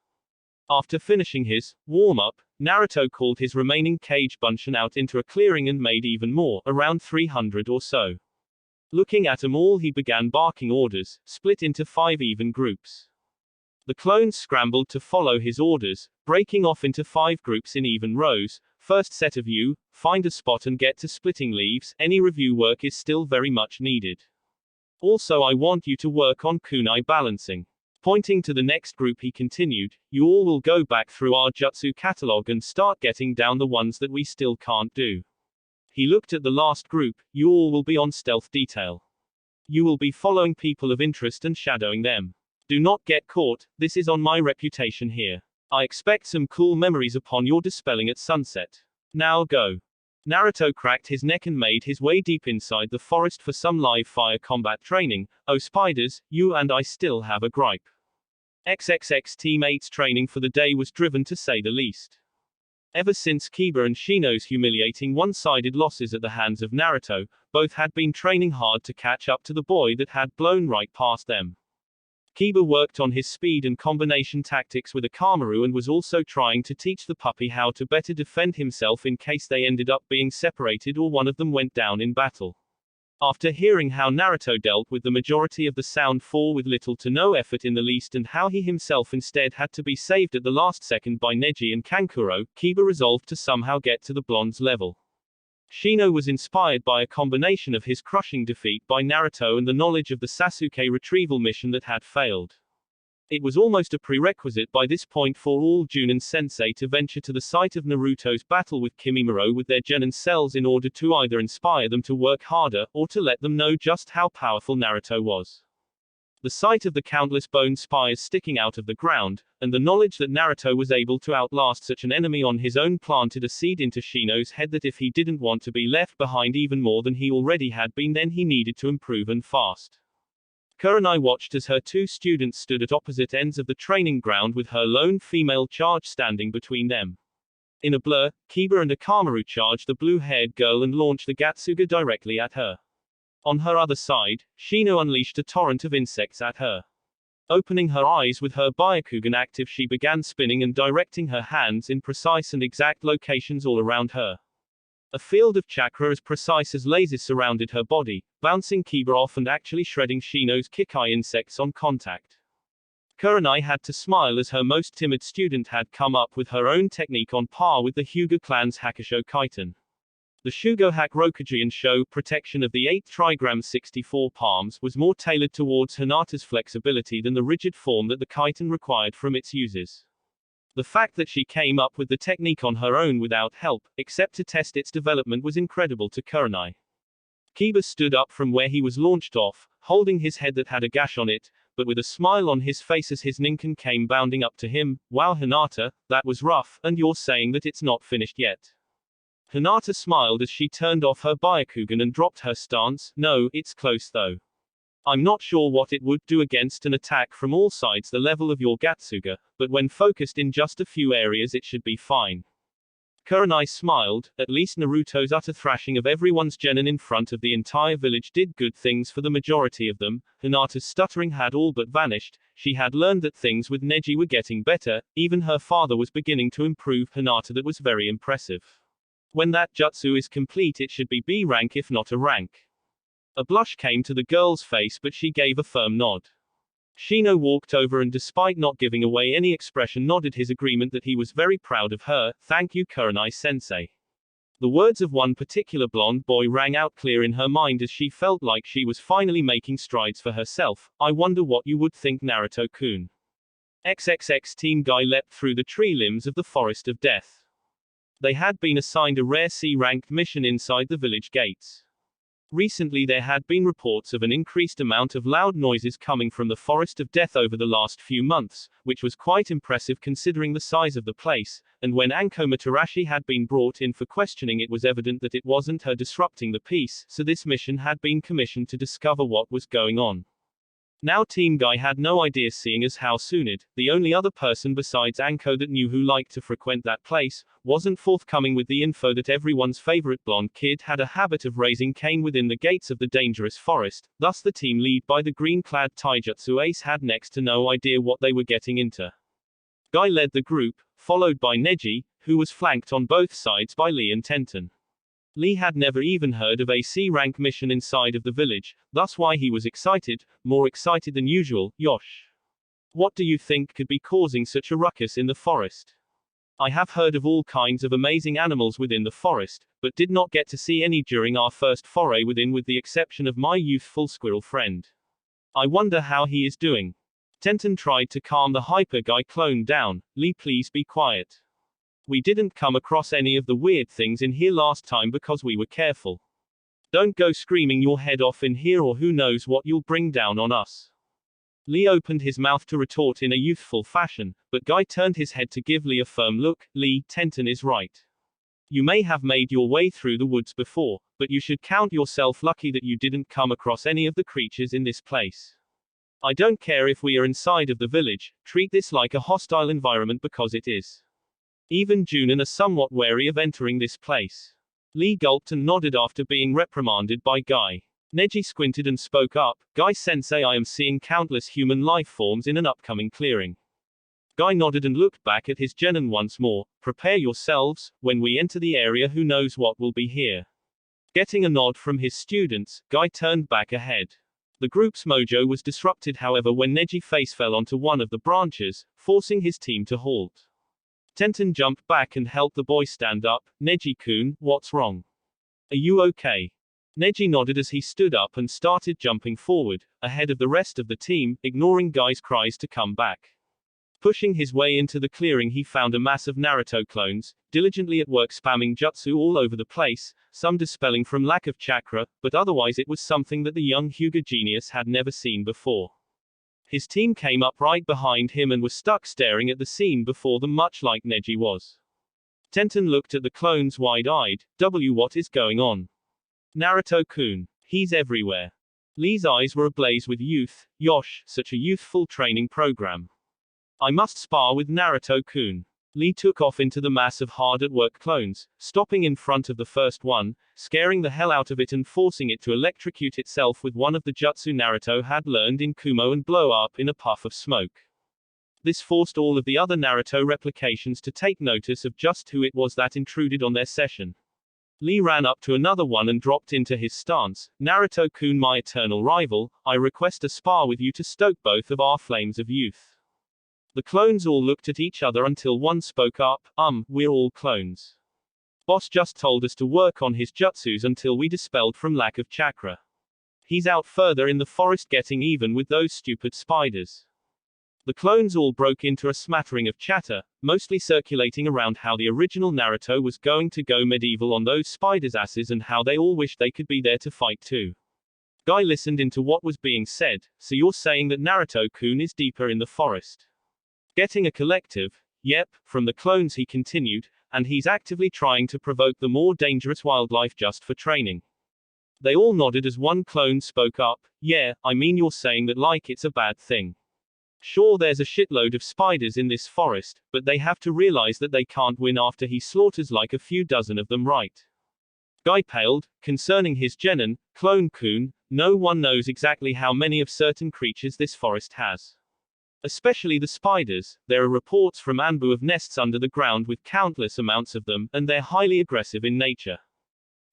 After finishing his warm-up, Naruto called his remaining Kage Bunshin out into a clearing and made even more, around 300 or so. Looking at them all, he began barking orders, split into 5 even groups. The clones scrambled to follow his orders, breaking off into 5 groups in even rows. First set of you, find a spot and get to splitting leaves. Any review work is still very much needed. Also, I want you to work on kunai balancing. Pointing to the next group, he continued, you all will go back through our jutsu catalog and start getting down the ones that we still can't do. He looked at the last group, you all will be on stealth detail. You will be following people of interest and shadowing them. Do not get caught, this is on my reputation here. I expect some cool memories upon your dispelling at sunset. Now go. Naruto cracked his neck and made his way deep inside the forest for some live fire combat training. Oh spiders, you and I still have a gripe. XXX teammates' training for the day was driven, to say the least. Ever since Kiba and Shino's humiliating one-sided losses at the hands of Naruto, both had been training hard to catch up to the boy that had blown right past them. Kiba worked on his speed and combination tactics with Akamaru and was also trying to teach the puppy how to better defend himself in case they ended up being separated or one of them went down in battle. After hearing how Naruto dealt with the majority of the Sound 4 with little to no effort in the least, and how he himself instead had to be saved at the last second by Neji and Kankuro, Kiba resolved to somehow get to the blonde's level. Shino was inspired by a combination of his crushing defeat by Naruto and the knowledge of the Sasuke retrieval mission that had failed. It was almost a prerequisite by this point for all Junin sensei to venture to the site of Naruto's battle with Kimimaro with their genin cells in order to either inspire them to work harder, or to let them know just how powerful Naruto was. The sight of the countless bone spires sticking out of the ground, and the knowledge that Naruto was able to outlast such an enemy on his own planted a seed into Shino's head that if he didn't want to be left behind even more than he already had been, then he needed to improve and fast. Kurenai watched as her 2 students stood at opposite ends of the training ground with her lone female charge standing between them. In a blur, Kiba and Akamaru charged the blue-haired girl and launched the Gatsuga directly at her. On her other side, Shino unleashed a torrent of insects at her. Opening her eyes with her Byakugan active, she began spinning and directing her hands in precise and exact locations all around her. A field of chakra as precise as lasers surrounded her body, bouncing Kiba off and actually shredding Shino's Kikai insects on contact. Kurenai had to smile as her most timid student had come up with her own technique on par with the Hyuga clan's Hakusho Kaiten. The Shugohak Rokuji Show protection of the 8th trigram 64 palms was more tailored towards Hinata's flexibility than the rigid form that the Kaiten required from its users. The fact that she came up with the technique on her own without help, except to test its development, was incredible to Kurenai. Kiba stood up from where he was launched off, holding his head that had a gash on it, but with a smile on his face as his Ninken came bounding up to him. Wow Hinata, that was rough, and you're saying that it's not finished yet? Hinata smiled as she turned off her Byakugan and dropped her stance. No, it's close though. I'm not sure what it would do against an attack from all sides the level of your Gatsuga, but when focused in just a few areas it should be fine. Kurenai smiled. At least Naruto's utter thrashing of everyone's genin in front of the entire village did good things for the majority of them. Hinata's stuttering had all but vanished. She had learned that things with Neji were getting better, even her father was beginning to improve Hinata. That was very impressive. When that jutsu is complete it should be B rank if not a rank. A blush came to the girl's face but she gave a firm nod. Shino walked over and despite not giving away any expression nodded his agreement that he was very proud of her. Thank you Kurenai-sensei. The words of one particular blonde boy rang out clear in her mind as she felt like she was finally making strides for herself. I wonder what you would think Naruto-kun. XXX Team Guy leapt through the tree limbs of the Forest of Death. They had been assigned a rare C-ranked mission inside the village gates. Recently there had been reports of an increased amount of loud noises coming from the Forest of Death over the last few months, which was quite impressive considering the size of the place, and when Anko Matarashi had been brought in for questioning it was evident that it wasn't her disrupting the peace, so this mission had been commissioned to discover what was going on. Now Team Guy had no idea seeing as how Tsunade, the only other person besides Anko that knew who liked to frequent that place, wasn't forthcoming with the info that everyone's favorite blonde kid had a habit of raising Cain within the gates of the dangerous forest, thus the team lead by the green-clad taijutsu ace had next to no idea what they were getting into. Guy led the group, followed by Neji, who was flanked on both sides by Lee and Tenten. Lee had never even heard of a C-rank mission inside of the village, thus why he was excited, more excited than usual. Yosh. What do you think could be causing such a ruckus in the forest? I have heard of all kinds of amazing animals within the forest, but did not get to see any during our first foray within with the exception of my youthful squirrel friend. I wonder how he is doing. Tenten tried to calm the hyper guy clone down. Lee, please be quiet. We didn't come across any of the weird things in here last time because we were careful. Don't go screaming your head off in here or who knows what you'll bring down on us. Lee opened his mouth to retort in a youthful fashion, but Guy turned his head to give Lee a firm look. Lee, Tenten is right. You may have made your way through the woods before, but you should count yourself lucky that you didn't come across any of the creatures in this place. I don't care if we are inside of the village, treat this like a hostile environment because it is. Even Junin are somewhat wary of entering this place. Lee gulped and nodded after being reprimanded by Guy. Neji squinted and spoke up. Guy-sensei, I am seeing countless human life forms in an upcoming clearing. Guy nodded and looked back at his genin once more. Prepare yourselves, when we enter the area who knows what will be here. Getting a nod from his students, Guy turned back ahead. The group's mojo was disrupted however when Neji face fell onto one of the branches, forcing his team to halt. Tenten jumped back and helped the boy stand up. Neji-kun, what's wrong? Are you okay? Neji nodded as he stood up and started jumping forward, ahead of the rest of the team, ignoring Guy's cries to come back. Pushing his way into the clearing he found a mass of Naruto clones, diligently at work spamming jutsu all over the place, some dispelling from lack of chakra, but otherwise it was something that the young Hyuga genius had never seen before. His team came up right behind him and was stuck staring at the scene before them much like Neji was. Tenten looked at the clones wide-eyed. What is going on? Naruto-kun. He's everywhere. Lee's eyes were ablaze with youth. Yosh, such a youthful training program. I must spar with Naruto-kun. Lee took off into the mass of hard-at-work clones, stopping in front of the first one, scaring the hell out of it and forcing it to electrocute itself with one of the jutsu Naruto had learned in Kumo and blow up in a puff of smoke. This forced all of the other Naruto replications to take notice of just who it was that intruded on their session. Lee ran up to another one and dropped into his stance. Naruto-kun, my eternal rival, I request a spar with you to stoke both of our flames of youth. The clones all looked at each other until one spoke up. We're all clones. Boss just told us to work on his jutsus until we dispelled from lack of chakra. He's out further in the forest getting even with those stupid spiders. The clones all broke into a smattering of chatter, mostly circulating around how the original Naruto was going to go medieval on those spiders' asses and how they all wished they could be there to fight too. Guy listened into what was being said. So you're saying that Naruto-kun is deeper in the forest? Getting a collective, yep, from the clones he continued, and he's actively trying to provoke the more dangerous wildlife just for training. They all nodded as one clone spoke up. Yeah, I mean you're saying that like it's a bad thing. Sure, there's a shitload of spiders in this forest, but they have to realize that they can't win after he slaughters like a few dozen of them, right? Guy paled. Concerning his genon, clone-kun, no one knows exactly how many of certain creatures this forest has. Especially the spiders. There are reports from Anbu of nests under the ground with countless amounts of them, and they're highly aggressive in nature.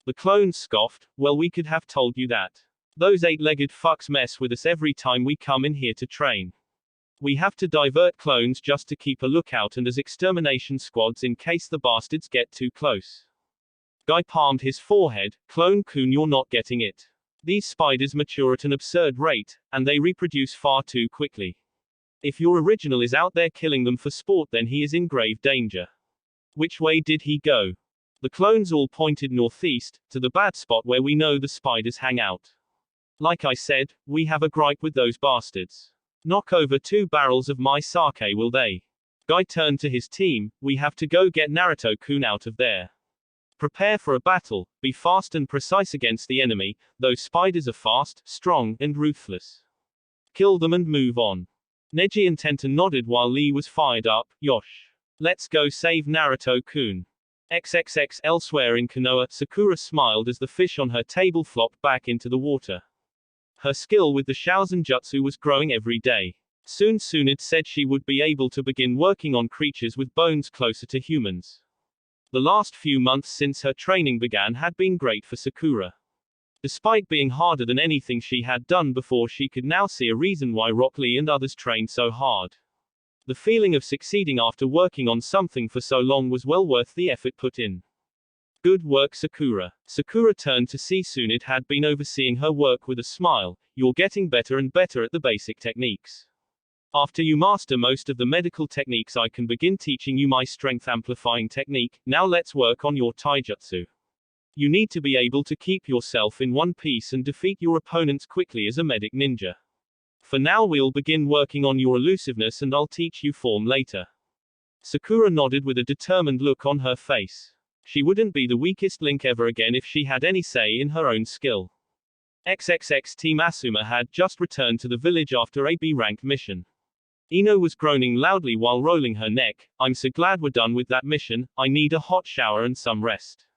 The clone scoffed. Well, we could have told you that. Those eight-legged fucks mess with us every time we come in here to train. We have to divert clones just to keep a lookout and as extermination squads in case the bastards get too close. Guy palmed his forehead. Clone-kun, you're not getting it. These spiders mature at an absurd rate, and they reproduce far too quickly. If your original is out there killing them for sport, then he is in grave danger. Which way did he go? The clones all pointed northeast, to the bad spot where we know the spiders hang out. Like I said, we have a gripe with those bastards. Knock over 2 barrels of my sake, will they? Guy turned to his team. We have to go get Naruto-kun out of there. Prepare for a battle, be fast and precise against the enemy. Those spiders are fast, strong, and ruthless. Kill them and move on. Neji and Tenten nodded while Lee was fired up. Yosh. Let's go save Naruto-kun. XXX. Elsewhere in Konoha, Sakura smiled as the fish on her table flopped back into the water. Her skill with the Shaozen Jutsu was growing every day. Soon Tsunade said she would be able to begin working on creatures with bones closer to humans. The last few months since her training began had been great for Sakura. Despite being harder than anything she had done before, she could now see a reason why Rock Lee and others trained so hard. The feeling of succeeding after working on something for so long was well worth the effort put in. Good work, Sakura. Sakura turned to see Tsunade had been overseeing her work with a smile. You're getting better and better at the basic techniques. After you master most of the medical techniques, I can begin teaching you my strength amplifying technique. Now let's work on your taijutsu. You need to be able to keep yourself in one piece and defeat your opponents quickly as a medic ninja. For now, we'll begin working on your elusiveness and I'll teach you form later. Sakura nodded with a determined look on her face. She wouldn't be the weakest link ever again if she had any say in her own skill. XXX Team Asuma had just returned to the village after a B-rank mission. Ino was groaning loudly while rolling her neck. I'm so glad we're done with that mission. I need a hot shower and some rest.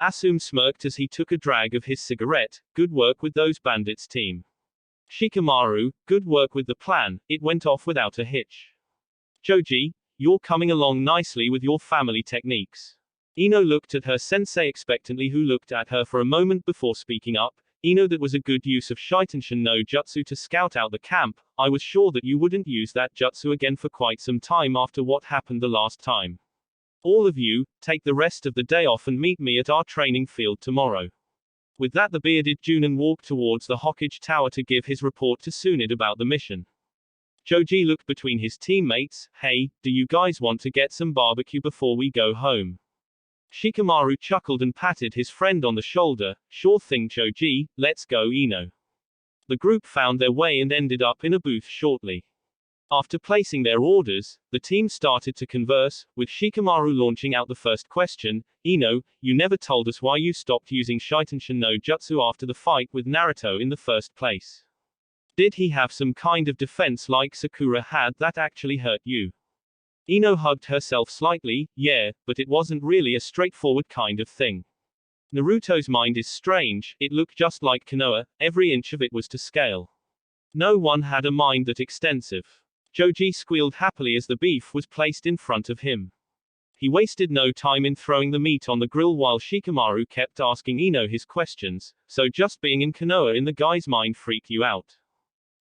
Asum smirked as he took a drag of his cigarette. Good work with those bandits, team. Shikamaru, good work with the plan. It went off without a hitch. Choji, you're coming along nicely with your family techniques. Ino looked at her sensei expectantly, who looked at her for a moment before speaking up. Ino, that was a good use of Shitenshin no Jutsu to scout out the camp. I was sure that you wouldn't use that jutsu again for quite some time after what happened the last time. All of you, take the rest of the day off and meet me at our training field tomorrow. With that, the bearded Junin walked towards the Hokage tower to give his report to Tsunade about the mission. Choji looked between his teammates. Hey, do you guys want to get some barbecue before we go home? Shikamaru chuckled and patted his friend on the shoulder. Sure thing, Choji, let's go, Ino. The group found their way and ended up in a booth shortly. After placing their orders, the team started to converse, with Shikamaru launching out the first question. Ino, you never told us why you stopped using Shitenshin no Jutsu after the fight with Naruto in the first place. Did he have some kind of defense like Sakura had that actually hurt you? Ino hugged herself slightly. Yeah, but it wasn't really a straightforward kind of thing. Naruto's mind is strange. It looked just like Konoha, every inch of it was to scale. No one had a mind that extensive. Choji squealed happily as the beef was placed in front of him. He wasted no time in throwing the meat on the grill while Shikamaru kept asking Ino his questions. So just being in Konoha in the guy's mind freaked you out?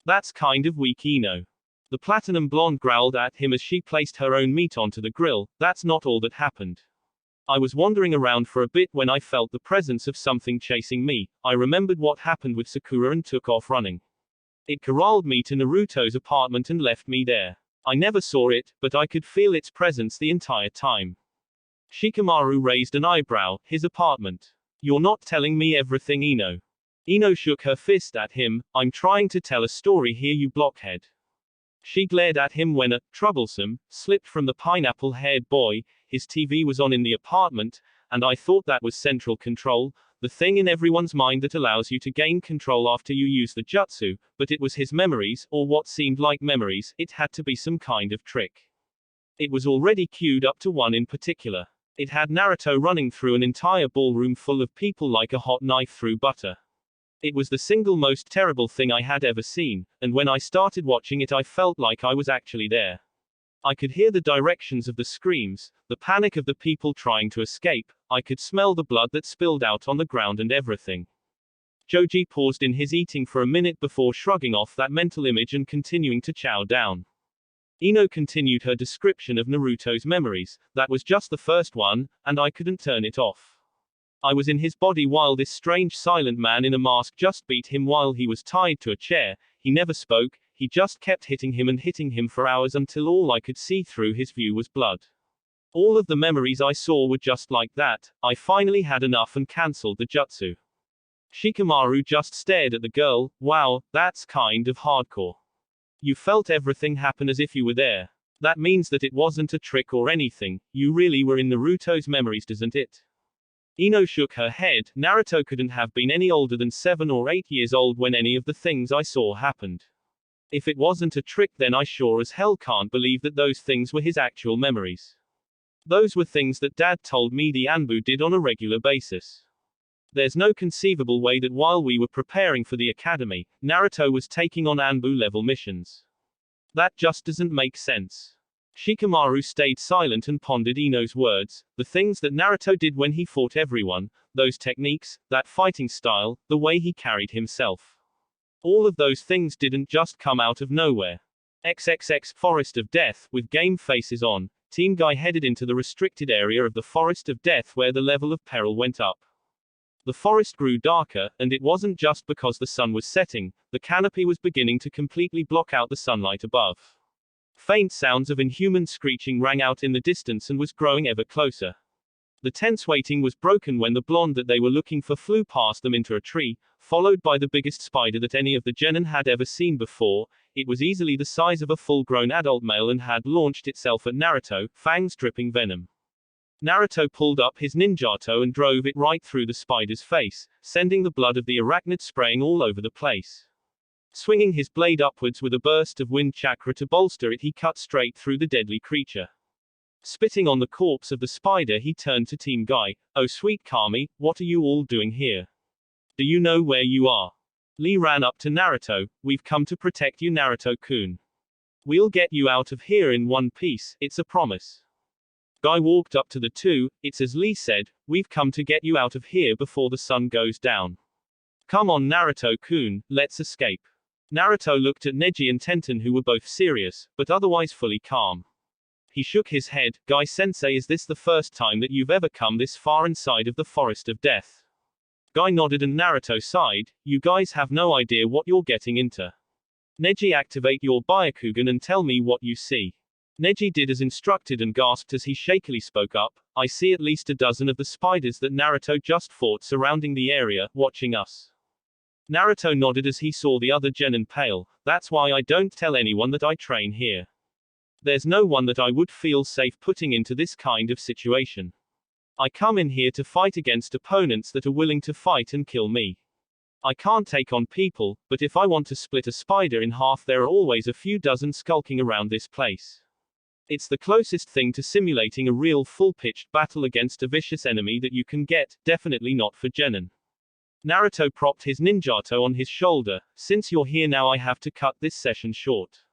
That's kind of weak, Ino. The platinum blonde growled at him as she placed her own meat onto the grill. That's not all that happened. I was wandering around for a bit when I felt the presence of something chasing me. I remembered what happened with Sakura and took off running. It corralled me to Naruto's apartment and left me there. I never saw it, but I could feel its presence the entire time. Shikamaru raised an eyebrow. His apartment. You're not telling me everything, Ino. Ino shook her fist at him. I'm trying to tell a story here, you blockhead. She glared at him when a troublesome slipped from the pineapple-haired boy. His TV was on in the apartment, and I thought that was central control. the thing in everyone's mind that allows you to gain control after you use the jutsu, but it was his memories, or what seemed like memories. It had to be some kind of trick. It was already queued up to one in particular. It had Naruto running through an entire ballroom full of people like a hot knife through butter. It was the single most terrible thing I had ever seen, and when I started watching it I felt like I was actually there. I could hear the directions of the screams, the panic of the people trying to escape, I could smell the blood that spilled out on the ground and everything. Joji paused in his eating for a minute before shrugging off that mental image and continuing to chow down. Ino continued her description of Naruto's memories. That was just the first one, and I couldn't turn it off. I was in his body while this strange silent man in a mask just beat him while he was tied to a chair. He never spoke, he just kept hitting him and hitting him for hours until all I could see through his view was blood. All of the memories I saw were just like that. I finally had enough and cancelled the jutsu. Shikamaru just stared at the girl. Wow, that's kind of hardcore. You felt everything happen as if you were there. That means that it wasn't a trick or anything, you really were in Naruto's memories, doesn't it? Ino shook her head. Naruto couldn't have been any older than 7 or 8 years old when any of the things I saw happened. If it wasn't a trick, then I sure as hell can't believe that those things were his actual memories. Those were things that Dad told me the Anbu did on a regular basis. There's no conceivable way that while we were preparing for the academy, Naruto was taking on Anbu level missions. That just doesn't make sense. Shikamaru stayed silent and pondered Ino's words. The things that Naruto did when he fought everyone, those techniques, that fighting style, the way he carried himself. All of those things didn't just come out of nowhere. XXX Forest of Death, with game faces on, Team Guy headed into the restricted area of the Forest of Death where the level of peril went up. The forest grew darker, and it wasn't just because the sun was setting, the canopy was beginning to completely block out the sunlight above. Faint sounds of inhuman screeching rang out in the distance and was growing ever closer. The tense waiting was broken when the blonde that they were looking for flew past them into a tree, followed by the biggest spider that any of the genin had ever seen before. It was easily the size of a full-grown adult male and had launched itself at Naruto, fangs dripping venom. Naruto pulled up his ninjato and drove it right through the spider's face, sending the blood of the arachnid spraying all over the place. Swinging his blade upwards with a burst of wind chakra to bolster it, he cut straight through the deadly creature. Spitting on the corpse of the spider, he turned to Team Guy. Oh sweet Kami, what are you all doing here? Do you know where you are? Lee ran up to Naruto. We've come to protect you, Naruto-kun. We'll get you out of here in one piece, it's a promise. Guy walked up to the two. It's as Lee said, we've come to get you out of here before the sun goes down. Come on Naruto-kun, let's escape. Naruto looked at Neji and Tenten, who were both serious, but otherwise fully calm. He shook his head. Guy-sensei, is this the first time that you've ever come this far inside of the Forest of Death? Guy nodded and Naruto sighed. You guys have no idea what you're getting into. Neji, activate your Byakugan and tell me what you see. Neji did as instructed and gasped as he shakily spoke up. I see at least a dozen of the spiders that Naruto just fought surrounding the area, watching us. Naruto nodded as he saw the other genin pale. That's why I don't tell anyone that I train here. There's no one that I would feel safe putting into this kind of situation. I come in here to fight against opponents that are willing to fight and kill me. I can't take on people, but if I want to split a spider in half, there are always a few dozen skulking around this place. It's the closest thing to simulating a real full-pitched battle against a vicious enemy that you can get, definitely not for genin. Naruto propped his ninjato on his shoulder. Since you're here now, I have to cut this session short.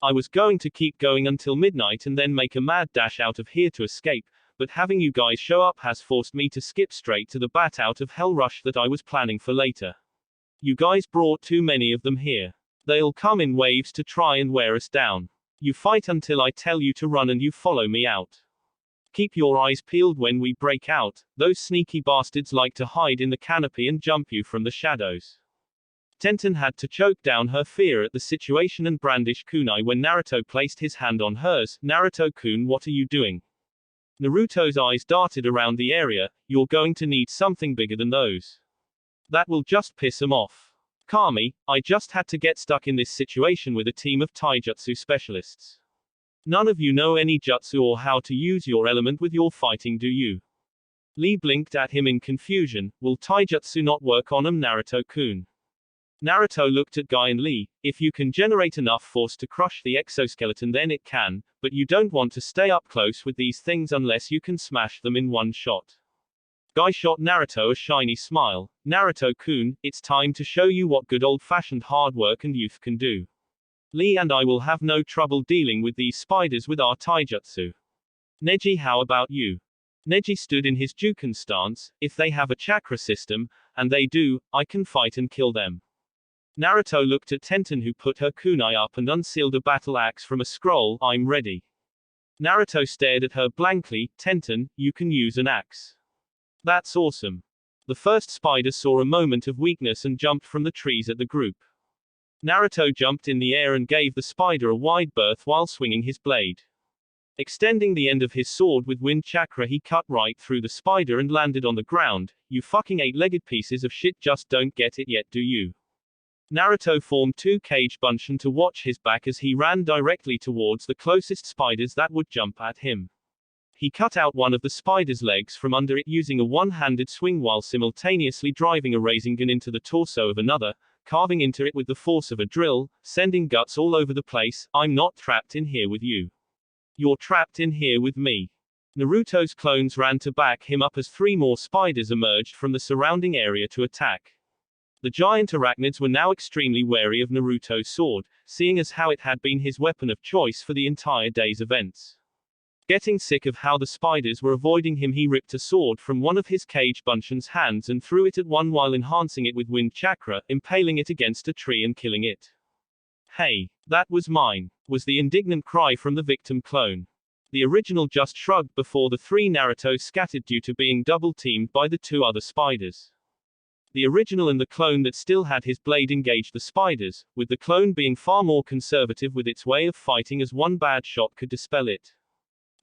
I was going to keep going until midnight and then make a mad dash out of here to escape, but having you guys show up has forced me to skip straight to the bat out of hell rush that I was planning for later. You guys brought too many of them here. They'll come in waves to try and wear us down. You fight until I tell you to run and you follow me out. Keep your eyes peeled when we break out. Those sneaky bastards like to hide in the canopy and jump you from the shadows. Tenten had to choke down her fear at the situation and brandish kunai when Naruto placed his hand on hers. Naruto-kun, what are you doing? Naruto's eyes darted around the area. You're going to need something bigger than those. That will just piss him off. Kami, I just had to get stuck in this situation with a team of taijutsu specialists. None of you know any jutsu or how to use your element with your fighting, do you? Lee blinked at him in confusion. Will taijutsu not work on him, Naruto-kun? Naruto looked at Guy and Lee. If you can generate enough force to crush the exoskeleton, then it can, but you don't want to stay up close with these things unless you can smash them in one shot. Guy shot Naruto a shiny smile. Naruto-kun, it's time to show you what good old-fashioned hard work and youth can do. Lee and I will have no trouble dealing with these spiders with our taijutsu. Neji, how about you? Neji stood in his Juken stance. If they have a chakra system, and they do, I can fight and kill them. Naruto looked at Tenten, who put her kunai up and unsealed a battle axe from a scroll. I'm ready. Naruto stared at her blankly. Tenten, you can use an axe. That's awesome. The first spider saw a moment of weakness and jumped from the trees at the group. Naruto jumped in the air and gave the spider a wide berth while swinging his blade. Extending the end of his sword with wind chakra, he cut right through the spider and landed on the ground. You fucking eight-legged pieces of shit just don't get it yet, do you? Naruto formed two cage bunshin to watch his back as he ran directly towards the closest spiders that would jump at him. He cut out one of the spider's legs from under it using a one-handed swing while simultaneously driving a Rasengan into the torso of another, carving into it with the force of a drill, sending guts all over the place. I'm not trapped in here with you. You're trapped in here with me. Naruto's clones ran to back him up as three more spiders emerged from the surrounding area to attack. The giant arachnids were now extremely wary of Naruto's sword, seeing as how it had been his weapon of choice for the entire day's events. Getting sick of how the spiders were avoiding him, he ripped a sword from one of his cage bunshin's hands and threw it at one while enhancing it with wind chakra, impaling it against a tree and killing it. Hey, that was mine, was the indignant cry from the victim clone. The original just shrugged before the three Narutos scattered due to being double-teamed by the two other spiders. The original and the clone that still had his blade engaged the spiders, with the clone being far more conservative with its way of fighting as one bad shot could dispel it.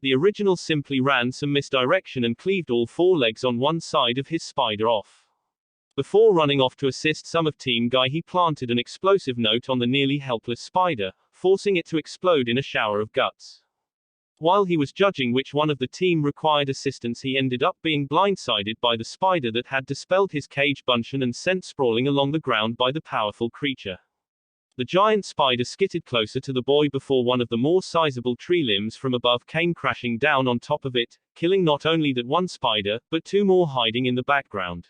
The original simply ran some misdirection and cleaved all four legs on one side of his spider off. Before running off to assist some of Team Guy, he planted an explosive note on the nearly helpless spider, forcing it to explode in a shower of guts. While he was judging which one of the team required assistance, he ended up being blindsided by the spider that had dispelled his cage bunshin and sent sprawling along the ground by the powerful creature. The giant spider skittered closer to the boy before one of the more sizable tree limbs from above came crashing down on top of it, killing not only that one spider, but two more hiding in the background.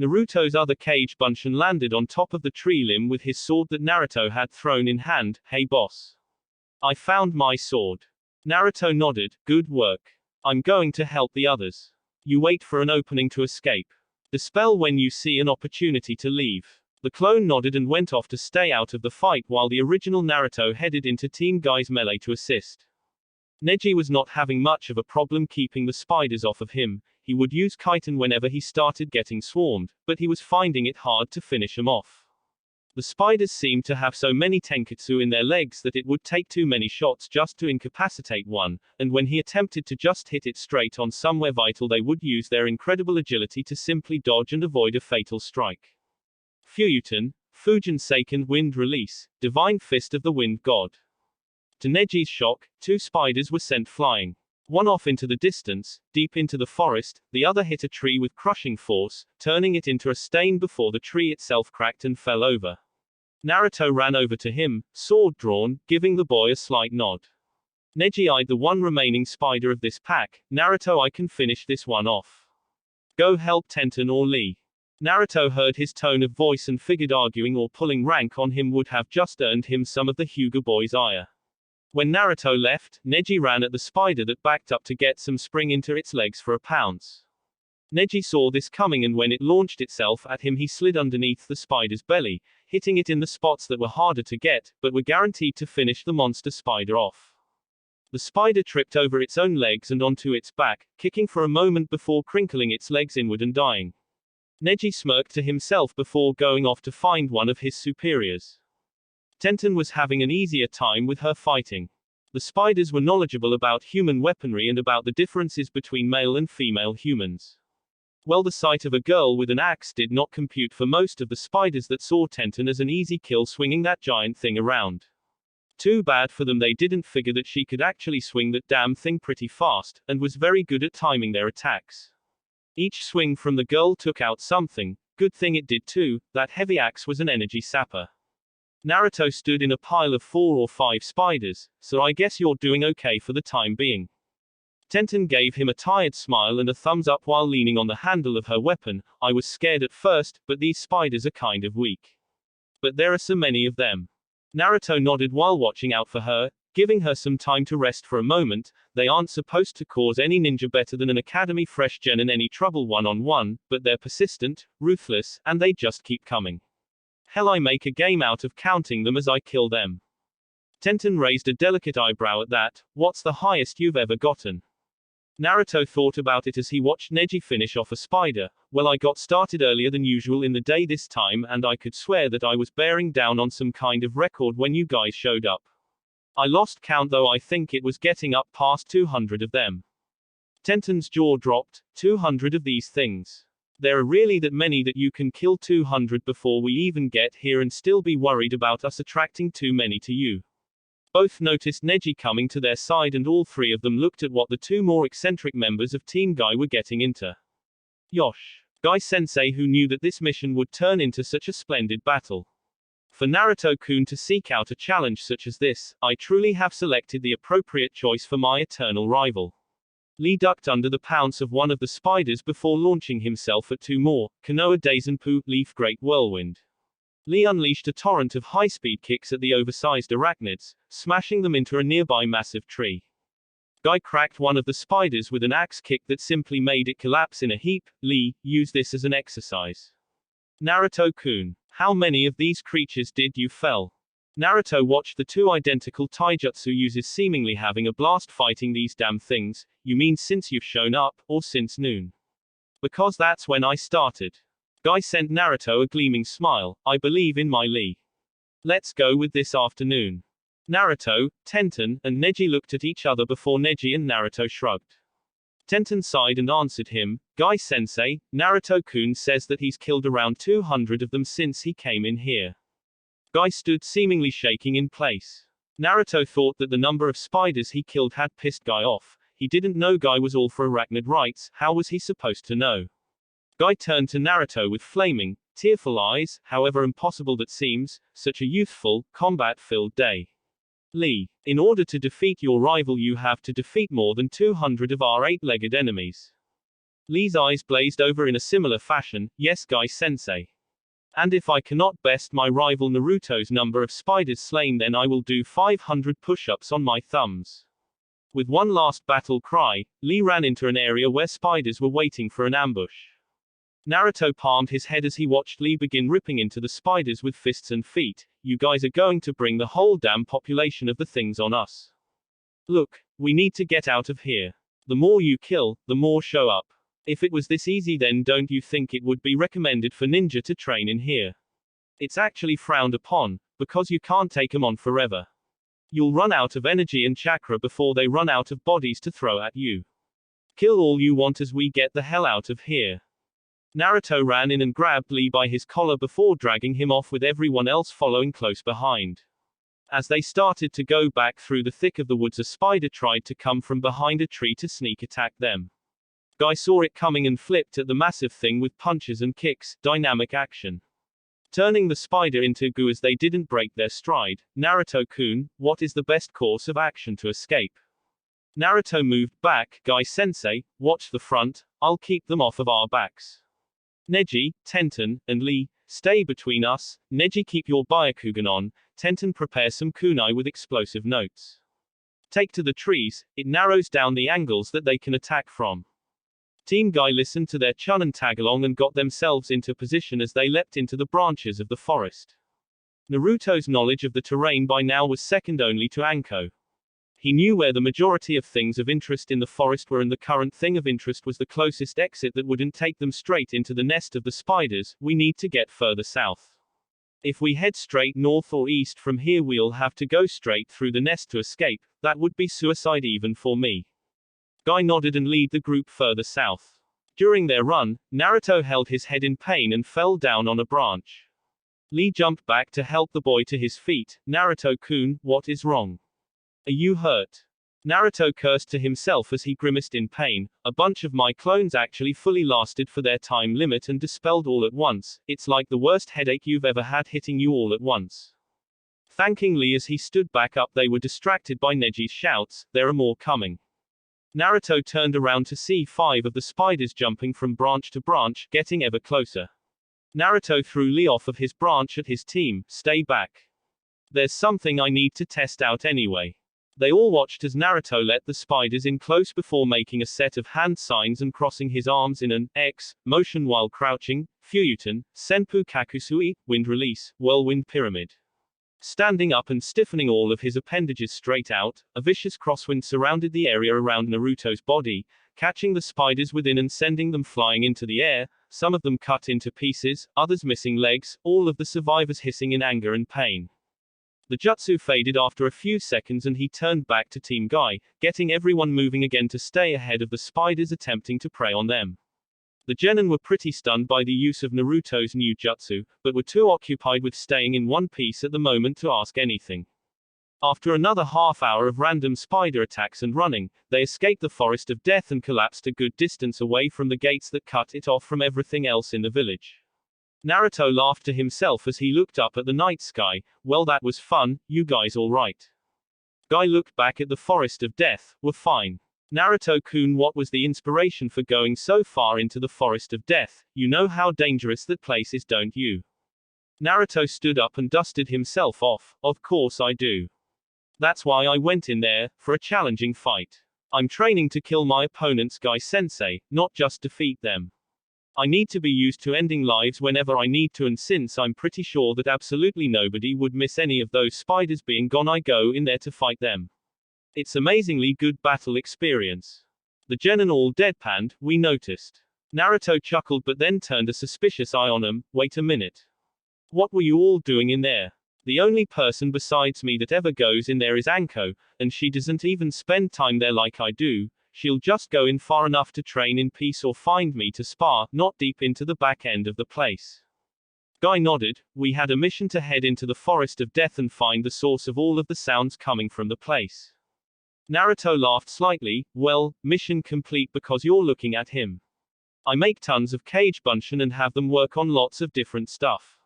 Naruto's other cage bunshin landed on top of the tree limb with his sword that Naruto had thrown in hand. Hey boss. I found my sword. Naruto nodded. Good work. I'm going to help the others. You wait for an opening to escape. Dispel when you see an opportunity to leave. The clone nodded and went off to stay out of the fight while the original Naruto headed into Team Guy's melee to assist. Neji was not having much of a problem keeping the spiders off of him. He would use Kaiten whenever he started getting swarmed, but he was finding it hard to finish him off. The spiders seemed to have so many tenketsu in their legs that it would take too many shots just to incapacitate one, and when he attempted to just hit it straight on somewhere vital, they would use their incredible agility to simply dodge and avoid a fatal strike. Fuyuten, Fujin Seiken Wind Release, Divine Fist of the Wind God. To Neji's shock, two spiders were sent flying. One off into the distance, deep into the forest, the other hit a tree with crushing force, turning it into a stain before the tree itself cracked and fell over. Naruto ran over to him, sword drawn, giving the boy a slight nod. Neji eyed the one remaining spider of this pack. Naruto, I can finish this one off. Go help Tenten or Lee. Naruto heard his tone of voice and figured arguing or pulling rank on him would have just earned him some of the Hyuga boy's ire. When Naruto left, Neji ran at the spider that backed up to get some spring into its legs for a pounce. Neji saw this coming, and when it launched itself at him, he slid underneath the spider's belly, hitting it in the spots that were harder to get, but were guaranteed to finish the monster spider off. The spider tripped over its own legs and onto its back, kicking for a moment before crinkling its legs inward and dying. Neji smirked to himself before going off to find one of his superiors. Tenten was having an easier time with her fighting. The spiders were knowledgeable about human weaponry and about the differences between male and female humans. Well, the sight of a girl with an axe did not compute for most of the spiders that saw Tenten as an easy kill swinging that giant thing around. Too bad for them, they didn't figure that she could actually swing that damn thing pretty fast, and was very good at timing their attacks. Each swing from the girl took out something. Good thing it did too, that heavy axe was an energy sapper. Naruto stood in a pile of 4 or 5 spiders, so I guess you're doing okay for the time being. Tenten gave him a tired smile and a thumbs up while leaning on the handle of her weapon. I was scared at first, but these spiders are kind of weak. But there are so many of them. Naruto nodded while watching out for her, giving her some time to rest for a moment. They aren't supposed to cause any ninja better than an academy fresh gen in any trouble one-on-one, but they're persistent, ruthless, and they just keep coming. Hell, I make a game out of counting them as I kill them. Tenten raised a delicate eyebrow at that. What's the highest you've ever gotten? Naruto thought about it as he watched Neji finish off a spider. Well, I got started earlier than usual in the day this time, and I could swear that I was bearing down on some kind of record when you guys showed up. I lost count though, I think it was getting up past 200 of them. Tenten's jaw dropped. 200 of these things. There are really that many that you can kill 200 before we even get here and still be worried about us attracting too many to you. Both noticed Neji coming to their side and all 3 of them looked at what the 2 more eccentric members of Team Guy were getting into. Yosh. Guy-sensei, who knew that this mission would turn into such a splendid battle. For Naruto-kun to seek out a challenge such as this, I truly have selected the appropriate choice for my eternal rival. Lee ducked under the pounce of one of the spiders before launching himself at 2 more. Konoha Daisenpu, Leaf Great Whirlwind. Lee unleashed a torrent of high-speed kicks at the oversized arachnids, smashing them into a nearby massive tree. Guy cracked one of the spiders with an axe kick that simply made it collapse in a heap. Lee, use this as an exercise. Naruto-kun, how many of these creatures did you fell? Naruto watched the 2 identical taijutsu users seemingly having a blast fighting these damn things. You mean since you've shown up, or since noon? Because that's when I started. Guy sent Naruto a gleaming smile. I believe in my Lee. Let's go with this afternoon. Naruto, Tenten, and Neji looked at each other before Neji and Naruto shrugged. Tenten sighed and answered him. Guy-sensei, Naruto-kun says that he's killed around 200 of them since he came in here. Guy stood seemingly shaking in place. Naruto thought that the number of spiders he killed had pissed Guy off. He didn't know Guy was all for arachnid rights. How was he supposed to know? Guy turned to Naruto with flaming, tearful eyes. However impossible that seems, such a youthful, combat-filled day. Lee, in order to defeat your rival you have to defeat more than 200 of our 8-legged enemies. Lee's eyes blazed over in a similar fashion. Yes, Guy-sensei. And if I cannot best my rival Naruto's number of spiders slain, then I will do 500 push-ups on my thumbs. With one last battle cry, Lee ran into an area where spiders were waiting for an ambush. Naruto palmed his head as he watched Lee begin ripping into the spiders with fists and feet. You guys are going to bring the whole damn population of the things on us. Look, we need to get out of here. The more you kill, the more show up. If it was this easy, then don't you think it would be recommended for ninja to train in here? It's actually frowned upon, because you can't take them on forever. You'll run out of energy and chakra before they run out of bodies to throw at you. Kill all you want as we get the hell out of here. Naruto ran in and grabbed Lee by his collar before dragging him off with everyone else following close behind. As they started to go back through the thick of the woods, a spider tried to come from behind a tree to sneak attack them. Guy saw it coming and flipped at the massive thing with punches and kicks, dynamic action. Turning the spider into goo as they didn't break their stride. Naruto-kun, what is the best course of action to escape? Naruto moved back. Guy-sensei, watch the front, I'll keep them off of our backs. Neji, Tenten, and Lee, stay between us. Neji, keep your Byakugan on. Tenten, prepare some kunai with explosive notes. Take to the trees, it narrows down the angles that they can attack from. Team Guy listened to their chun and tagalong and got themselves into position as they leapt into the branches of the forest. Naruto's knowledge of the terrain by now was second only to Anko. He knew where the majority of things of interest in the forest were, and the current thing of interest was the closest exit that wouldn't take them straight into the nest of the spiders. We need to get further south. If we head straight north or east from here, we'll have to go straight through the nest to escape. That would be suicide even for me. Guy nodded and led the group further south. During their run, Naruto held his head in pain and fell down on a branch. Lee jumped back to help the boy to his feet. Naruto-kun, what is wrong? Are you hurt? Naruto cursed to himself as he grimaced in pain. A bunch of my clones actually fully lasted for their time limit and dispelled all at once. It's like the worst headache you've ever had hitting you all at once. Thanking Lee as he stood back up, they were distracted by Neji's shouts, "There are more coming." Naruto turned around to see 5 of the spiders jumping from branch to branch, getting ever closer. Naruto threw Lee off of his branch at his team. "Stay back. There's something I need to test out anyway." They all watched as Naruto let the spiders in close before making a set of hand signs and crossing his arms in an X motion while crouching. Fuyuten, Senpu Kakusui, wind release, whirlwind pyramid. Standing up and stiffening all of his appendages straight out, a vicious crosswind surrounded the area around Naruto's body, catching the spiders within and sending them flying into the air, some of them cut into pieces, others missing legs, all of the survivors hissing in anger and pain. The jutsu faded after a few seconds and he turned back to Team Guy, getting everyone moving again to stay ahead of the spiders attempting to prey on them. The genin were pretty stunned by the use of Naruto's new jutsu, but were too occupied with staying in one piece at the moment to ask anything. After another half hour of random spider attacks and running, they escaped the forest of death and collapsed a good distance away from the gates that cut it off from everything else in the village. Naruto laughed to himself as he looked up at the night sky. "Well, that was fun, you guys all right?" Guy looked back at the forest of death. "We're fine." Naruto-kun, what was the inspiration for going so far into the forest of death? You know how dangerous that place is, don't you? Naruto stood up and dusted himself off. "Of course I do. That's why I went in there, for a challenging fight. I'm training to kill my opponents, Guy-sensei, not just defeat them. I need to be used to ending lives whenever I need to, and since I'm pretty sure that absolutely nobody would miss any of those spiders being gone, I go in there to fight them. It's amazingly good battle experience." The genin all deadpanned. "We noticed." Naruto chuckled but then turned a suspicious eye on him. "Wait a minute. What were you all doing in there? The only person besides me that ever goes in there is Anko, and she doesn't even spend time there like I do. She'll just go in far enough to train in peace or find me to spar, not deep into the back end of the place." Guy nodded. "We had a mission to head into the forest of death and find the source of all of the sounds coming from the place." Naruto laughed slightly. "Well, mission complete because you're looking at him. I make tons of Kage Bunshin and have them work on lots of different stuff.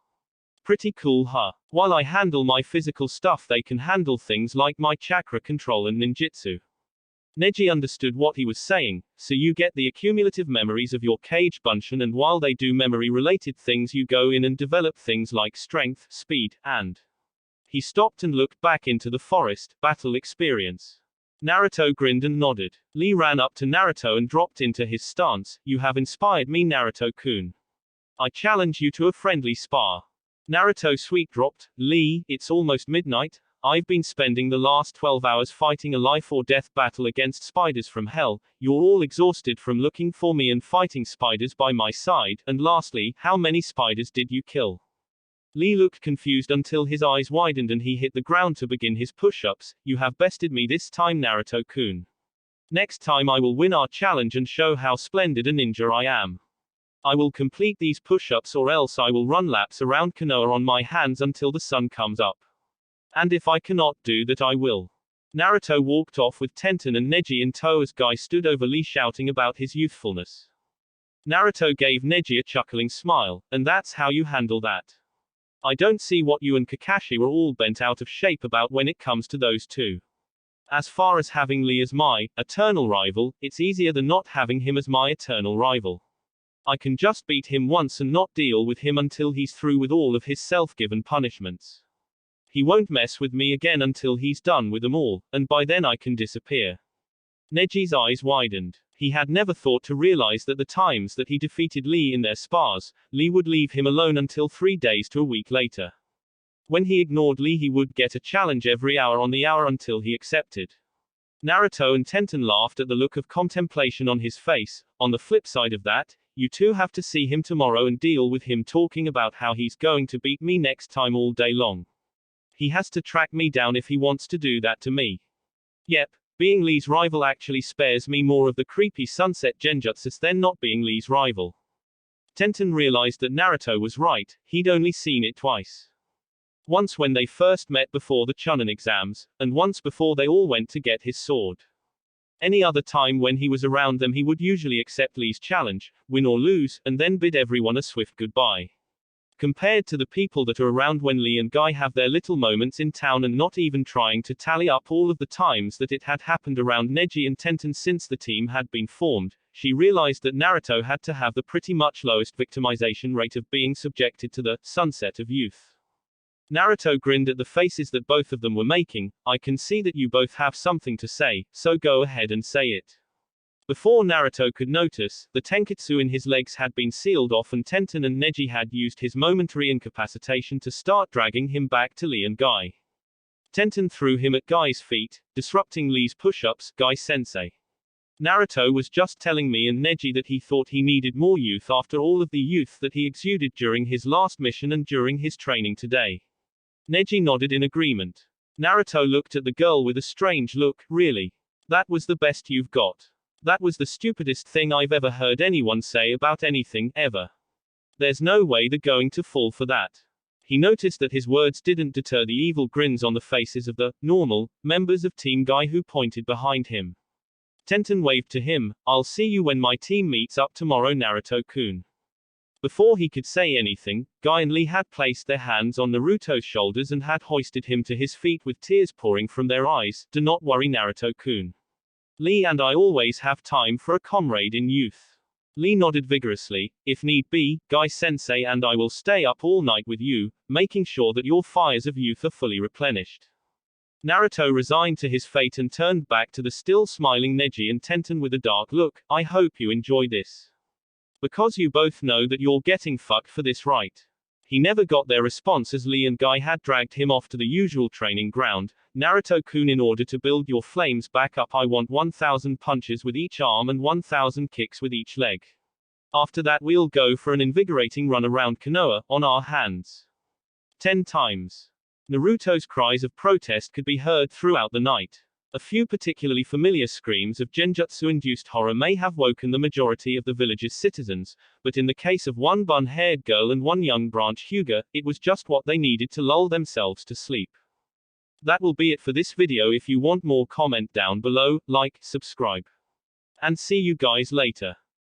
Pretty cool, huh? While I handle my physical stuff, they can handle things like my chakra control and ninjutsu." Neji understood what he was saying. "So you get the accumulative memories of your Kage Bunshin, and while they do memory-related things, you go in and develop things like strength, speed, and..." He stopped and looked back into the forest. "Battle experience." Naruto grinned and nodded. Lee ran up to Naruto and dropped into his stance. "You have inspired me, Naruto-kun. I challenge you to a friendly spar." Naruto sweet dropped. "Lee, it's almost midnight. I've been spending the last 12 hours fighting a life or death battle against spiders from hell. You're all exhausted from looking for me and fighting spiders by my side. And lastly, how many spiders did you kill?" Lee looked confused until his eyes widened and he hit the ground to begin his push-ups. "You have bested me this time, Naruto-kun. Next time I will win our challenge and show how splendid a ninja I am. I will complete these push-ups or else I will run laps around Konoha on my hands until the sun comes up. And if I cannot do that, I will." Naruto walked off with Tenten and Neji in tow as Guy stood over Lee shouting about his youthfulness. Naruto gave Neji a chuckling smile. "And that's how you handle that? I don't see what you and Kakashi were all bent out of shape about when it comes to those two. As far as having Lee as my eternal rival, it's easier than not having him as my eternal rival. I can just beat him once and not deal with him until he's through with all of his self-given punishments. He won't mess with me again until he's done with them all, and by then I can disappear." Neji's eyes widened. He had never thought to realize that the times that he defeated Lee in their spars, Lee would leave him alone until 3 days to a week later. When he ignored Lee, he would get a challenge every hour on the hour until he accepted. Naruto and Tenten laughed at the look of contemplation on his face. "On the flip side of that, you two have to see him tomorrow and deal with him talking about how he's going to beat me next time all day long. He has to track me down if he wants to do that to me. Yep, being Lee's rival actually spares me more of the creepy sunset genjutsus than not being Lee's rival." Tenten realized that Naruto was right. He'd only seen it twice. Once when they first met before the Chunin exams, and once before they all went to get his sword. Any other time when he was around them he would usually accept Lee's challenge, win or lose, and then bid everyone a swift goodbye. Compared to the people that are around when Lee and Guy have their little moments in town and not even trying to tally up all of the times that it had happened around Neji and Tenten since the team had been formed, she realized that Naruto had to have the pretty much lowest victimization rate of being subjected to the sunset of youth. Naruto grinned at the faces that both of them were making. I can see that you both have something to say, so go ahead and say it. Before Naruto could notice, the tenketsu in his legs had been sealed off and Tenten and Neji had used his momentary incapacitation to start dragging him back to Lee and Guy. Tenten threw him at Guy's feet, disrupting Lee's push-ups. Guy-sensei. Naruto was just telling me and Neji that he thought he needed more youth after all of the youth that he exuded during his last mission and during his training today. Neji nodded in agreement. Naruto looked at the girl with a strange look. Really? That was the best you've got? That was the stupidest thing I've ever heard anyone say about anything, ever. There's no way they're going to fall for that. He noticed that his words didn't deter the evil grins on the faces of the normal members of Team Guy who pointed behind him. Tenten waved to him. I'll see you when my team meets up tomorrow, Naruto-kun. Before he could say anything, Guy and Lee had placed their hands on Naruto's shoulders and had hoisted him to his feet with tears pouring from their eyes. Do not worry, Naruto-kun. Lee and I always have time for a comrade in youth. Lee nodded vigorously. If need be, Guy-sensei and I will stay up all night with you, making sure that your fires of youth are fully replenished. Naruto resigned to his fate and turned back to the still smiling Neji and Tenten with a dark look. I hope you enjoy this. Because you both know that you're getting fucked for this, right? He never got their response as Lee and Guy had dragged him off to the usual training ground. Naruto-kun, in order to build your flames back up I want 1000 punches with each arm and 1000 kicks with each leg. After that we'll go for an invigorating run around Konoha, on our hands. 10 times. Naruto's cries of protest could be heard throughout the night. A few particularly familiar screams of genjutsu-induced horror may have woken the majority of the village's citizens, but in the case of one bun-haired girl and one young branch Hyuga, it was just what they needed to lull themselves to sleep. That will be it for this video. If you want more, comment down below, like, subscribe. And see you guys later.